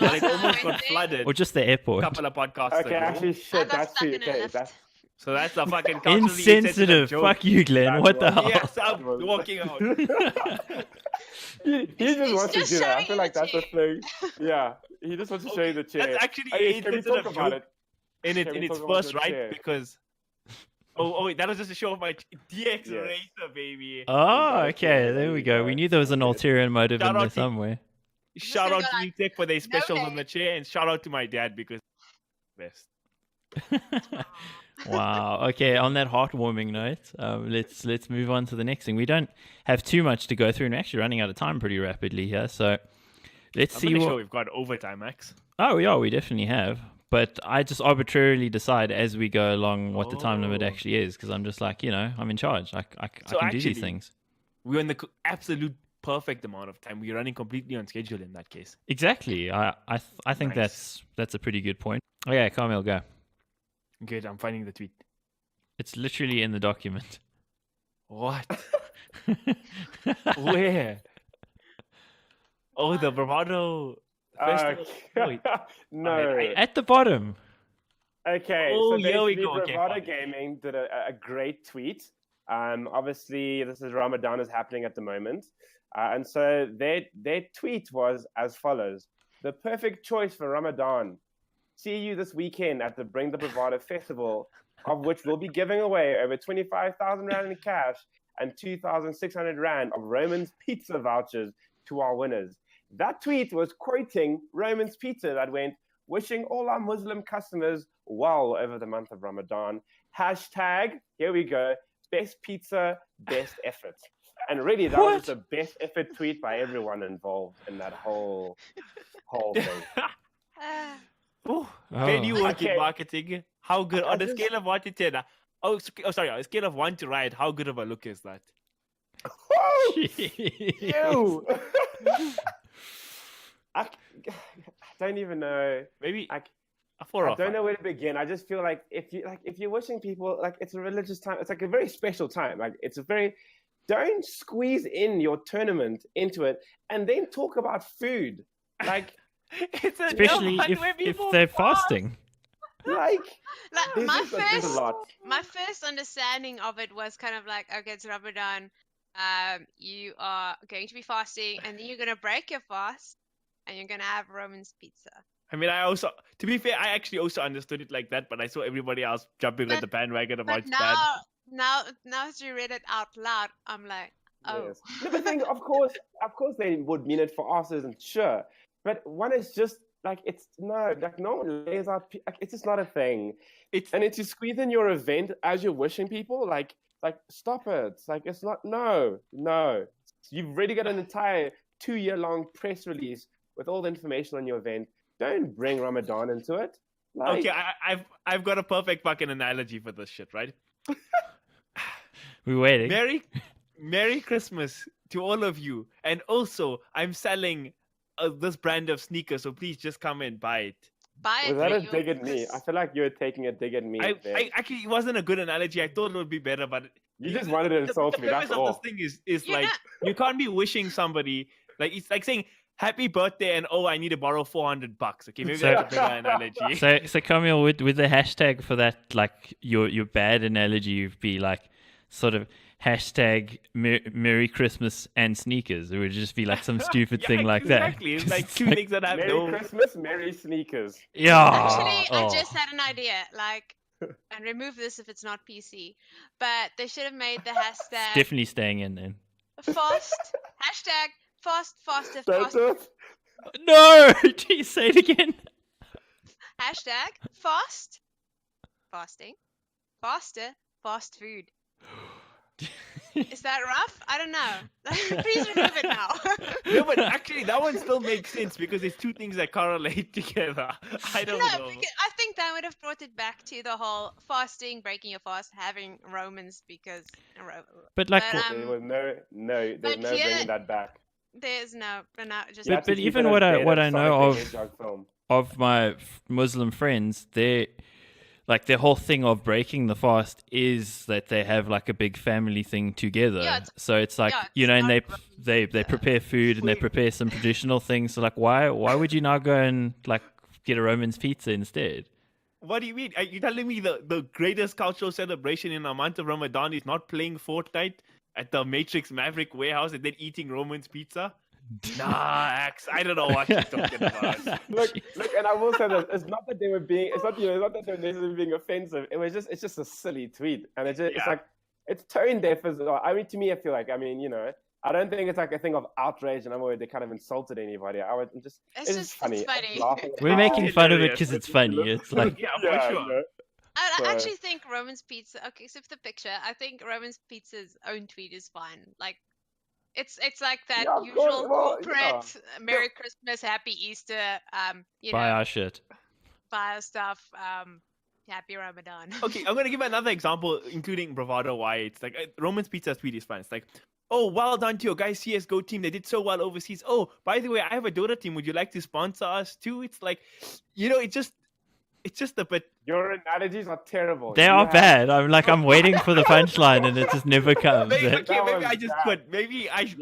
Like almost got flooded. Or just the airport. A couple of podcasts Okay, ago. actually, shit, that's true. Okay, So that's a fucking culturally Insensitive. joke. Fuck you, Glenn. That What the was- hell? Yes, I'm walking out. He just He's wants to just do that. I showing feel you like the that's a thing. Yeah, he just wants to show you the chair. That's actually Hey, an can we insensitive talk about joke it? in Can we its talk about first your right chair? because. Oh, wait, that was just a show of my DX Yes. Racer, baby. Oh, Exactly. okay. There There we you go. go. We knew there was an Good. ulterior motive Shout in there out to- somewhere. Shout gonna out go to like, New Tech for their specials on way. the chair, and shout out to my dad because best. Wow. Okay. On that heartwarming note, let's move on to the next thing. We don't have too much to go through, and we're actually running out of time pretty rapidly here. So let's I'm see pretty what. sure we've got overtime, Max. Oh, yeah, we definitely have. But I just arbitrarily decide as we go along what the time limit Oh. actually is because I'm just like, I'm in charge. I So can do these actually- things. We're in the absolute perfect amount of time. We're running completely on schedule in that case. Exactly. I think Nice. that's a pretty good point. Okay, Kaameel, go. Good, I'm finding the tweet. It's literally in the document. What? Where? Oh, the bravado. Festa. Wait. No. At the bottom. Okay, Oh, so here we basically go. Okay, Bravado fine. Gaming did a great tweet. Obviously, this is Ramadan is happening at the moment. And so their tweet was as follows. The perfect choice for Ramadan. See you this weekend at the Bring the Bravado Festival, of which we'll be giving away over 25,000 Rand in cash and 2,600 Rand of Roman's Pizza vouchers to our winners. That tweet was quoting Roman's Pizza that went, wishing all our Muslim customers well over the month of Ramadan. Hashtag, here we go, best pizza, best effort. And really, that was the best effort tweet by everyone involved in that whole thing. Ah, Oh, Oh. when you work in Okay. marketing, how good I on a just- scale of 1 to 10? Sorry, on a scale of 1 to Riot, how good of a look is that? Ew! I don't even know. Maybe I- a 4 I or don't 5. know where to begin. I just feel like if you're wishing people, like, it's a religious time. It's like a very special time. Like, it's a very, don't squeeze in your tournament into it and then talk about food. Like, It's a Especially one if, where if people they're fast. fasting. like like there's my just like, there's a lot. first understanding of it was kind of like, okay, it's Ramadan. You are going to be fasting, and then you're gonna break your fast, and you're gonna have Roman's pizza. I mean, to be fair, I actually also understood it like that, but I saw everybody else jumping on But- the bandwagon about But bad. now as you read it out loud, I'm like, oh, Yes. No, but then, of course, they would mean it for us, and sure. But one is just like no one lays out. Like, it's just not a thing. It's And it's to squeeze in your event as you're wishing people. Like stop it. Like, it's not. No. You've already got an entire 2-year-long press release with all the information on your event. Don't bring Ramadan into it. Like, okay. I've got a perfect fucking analogy for this shit, right? We're waiting. Merry Christmas to all of you, and also I'm selling this brand of sneakers, so please just come and buy it. buy it. was that a you- dig at me? I feel like you were taking a dig at me. there. I actually, it wasn't a good analogy. I thought it would be better, but You just wanted to insult the me. That's premise all. of this thing is You're like not- you can't be wishing somebody like it's like saying happy birthday and I need to borrow $400. Okay, maybe So- that's a better analogy. So Kaameel, with the hashtag for that, like your bad analogy, you'd be like sort of hashtag Merry Christmas and sneakers. It would just be like some stupid Yeah, thing like that. exactly. It's like It's two like- things that have Merry no. Christmas, Merry Sneakers. Yeah. Actually, I oh. just had an idea. Like, and remove this if it's not PC. But they should have made the hashtag Definitely staying in then. fast. Hashtag fast, faster, Don't fast. do it. No! Please say it again. Hashtag fast, fasting, faster, fast food. Is that rough? I don't know. Please remove it now. No, but actually, that one still makes sense because it's two things that correlate together. I don't No, know. because I think that would have brought it back to the whole fasting, breaking your fast, having Romans because But like, But, There was there's but no here- bringing that back. there's no, just You have to but keep even it as what I- dead what as I know Sonic the of- Hedgehog film. of my Muslim friends, their whole thing of breaking the fast is that they have like a big family thing together. Yeah, it's- So it's like, yeah, and it's they prepare food and they prepare some traditional things. So like, why would you now go and like get a Roman's pizza instead? What do you mean? Are you telling me the greatest cultural celebration in a month of Ramadan is not playing Fortnite at the Matrix Maverick warehouse and then eating Roman's pizza? Nah, Axe, I don't know what you're talking about. Look, and I will say that it's not that they were being, it's not that they were necessarily being offensive. It's just a silly tweet, and it's like it's tone deaf as well. I mean, to me, I feel like, I mean, you know, I don't think it's like a thing of outrage and I'm worried they kind of insulted anybody. It's just funny. It's funny. We're making fun of it because it's funny. It's like, Yeah, for sure. No. I So- actually think Roman's Pizza. Okay, except the picture. I think Roman's Pizza's own tweet is fine. Like, it's like that Yeah, of usual course, well, corporate yeah. Merry Christmas, Happy Easter. You buy know, our shit. buy our stuff. Happy Ramadan. Okay, I'm gonna give another example, including Bravado. Why it's like Roman's Pizza's tweet is fine. It's like, oh, well done to your guys CS:GO team. They did so well overseas. Oh, by the way, I have a Dota team. Would you like to sponsor us too? It's like, you know, it's just a bit. Your analogies are terrible. They You are have- bad. I'm waiting for the punchline and it just never comes. Maybe, eh? okay, maybe was I just bad. quit. Maybe I. Yeah.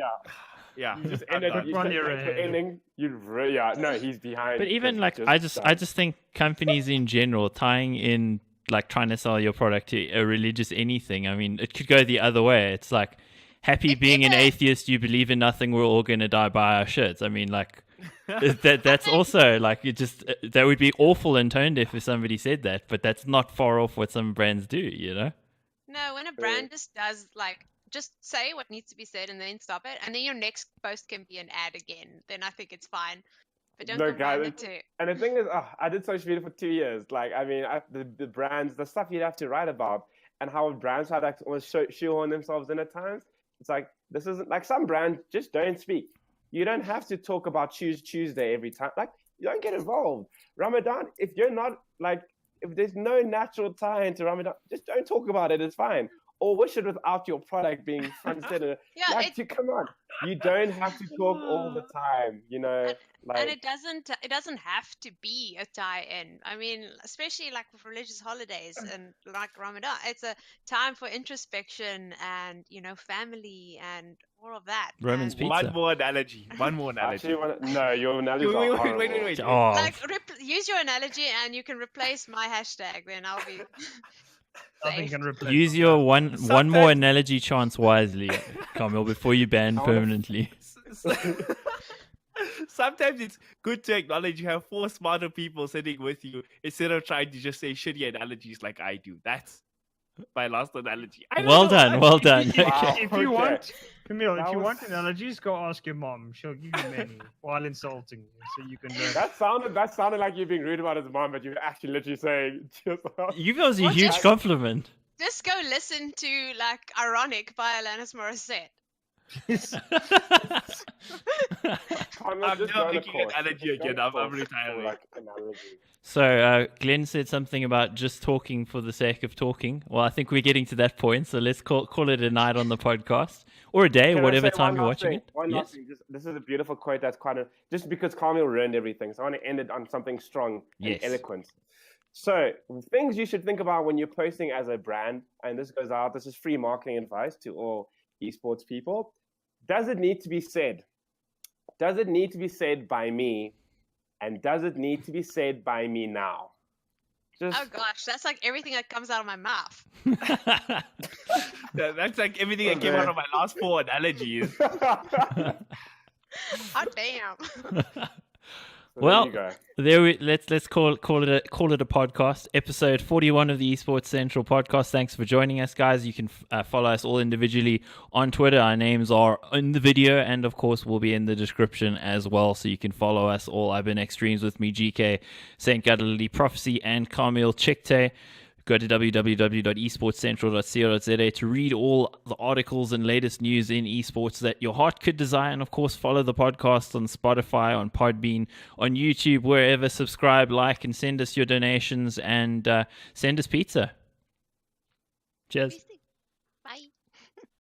Yeah. You just I'm ended. done. You One said, year like, the ahead. ending. No, he's behind. But even like Just I just done. think companies in general tying in like trying to sell your product to a religious anything. I mean, it could go the other way. It's like happy being an atheist, you believe in nothing, we're all gonna die by our shits. I mean, like that's also like it just that would be awful and tone deaf if somebody said that, but that's not far off what some brands do, you know? No, when a brand just does like just say what needs to be said and then stop it, and then your next post can be an ad again, then I think it's fine. But don't No, combine guys, the two. And the thing is, I did social media for 2 years. Like, I mean, the brands, the stuff you'd have to write about, and how brands try to almost shoehorn themselves in at times. It's like, this isn't like some brands just don't speak. You don't have to talk about Choose Tuesday every time. Like, you don't get involved. Ramadan, if you're not like, if there's no natural tie into Ramadan, just don't talk about it. It's fine. Or wish it without your product being front and center. Yeah, like, come on, you don't have to talk all the time. You know, like. And it doesn't have to be a tie-in. I mean, especially like with religious holidays and like Ramadan, it's a time for introspection and, you know, family and all of that. Roman's And, pizza. One more analogy. Actually, no, your analogies Wait, are wait, horrible. wait. Oh, like use your analogy and you can replace my hashtag. Then I'll be. Nothing safe. can replace use that. your one more Sometimes- analogy chance wisely, Kaameel, before you ban I wanna- permanently. Sometimes it's good to acknowledge you have 4 smarter people sitting with you instead of trying to just say shitty analogies like I do. That's my last analogy. I don't Well know, done, well done. Wow. Okay. If you Okay. want, Kaameel, That if you was- want analogies, go ask your mom. She'll give you many while insulting you, so you can learn. That sounded like you're being rude about his mom, but you're actually literally saying just. You guys a Well, huge just- compliment. Just go listen to like "Ironic" by Alanis Morissette. I'm not making an analogy again. I'm retiring. Like, analogy. So Glenn said something about just talking for the sake of talking. Well, I think we're getting to that point, so let's call it a night on the podcast or a day, Can I whatever say time one you're last watching thing? it. One Yes. last thing. This is a beautiful quote that's just because Kaameel ruined everything. So I want to end it on something strong and Yes. eloquent. So things you should think about when you're posting as a brand, and this goes out, this is free marketing advice to all esports people. Does it need to be said? Does it need to be said by me? And does it need to be said by me now? Just Oh gosh, that's like everything that comes out of my mouth. That's like everything that came out of my last 4 analogies. Oh damn. Well, there you go. let's call it a podcast. Episode 41 of the Esports Central podcast. Thanks for joining us, guys. You can follow us all individually on Twitter. Our names are in the video, and of course, will be in the description as well. So you can follow us all. I've been Extremes with me, GK, Saint Galilee Prophecy, and Kaameel Chikte. Go to www.esportscentral.co.za to read all the articles and latest news in esports that your heart could desire. And of course, follow the podcast on Spotify, on Podbean, on YouTube, wherever. Subscribe, like, and send us your donations, and send us pizza. Cheers.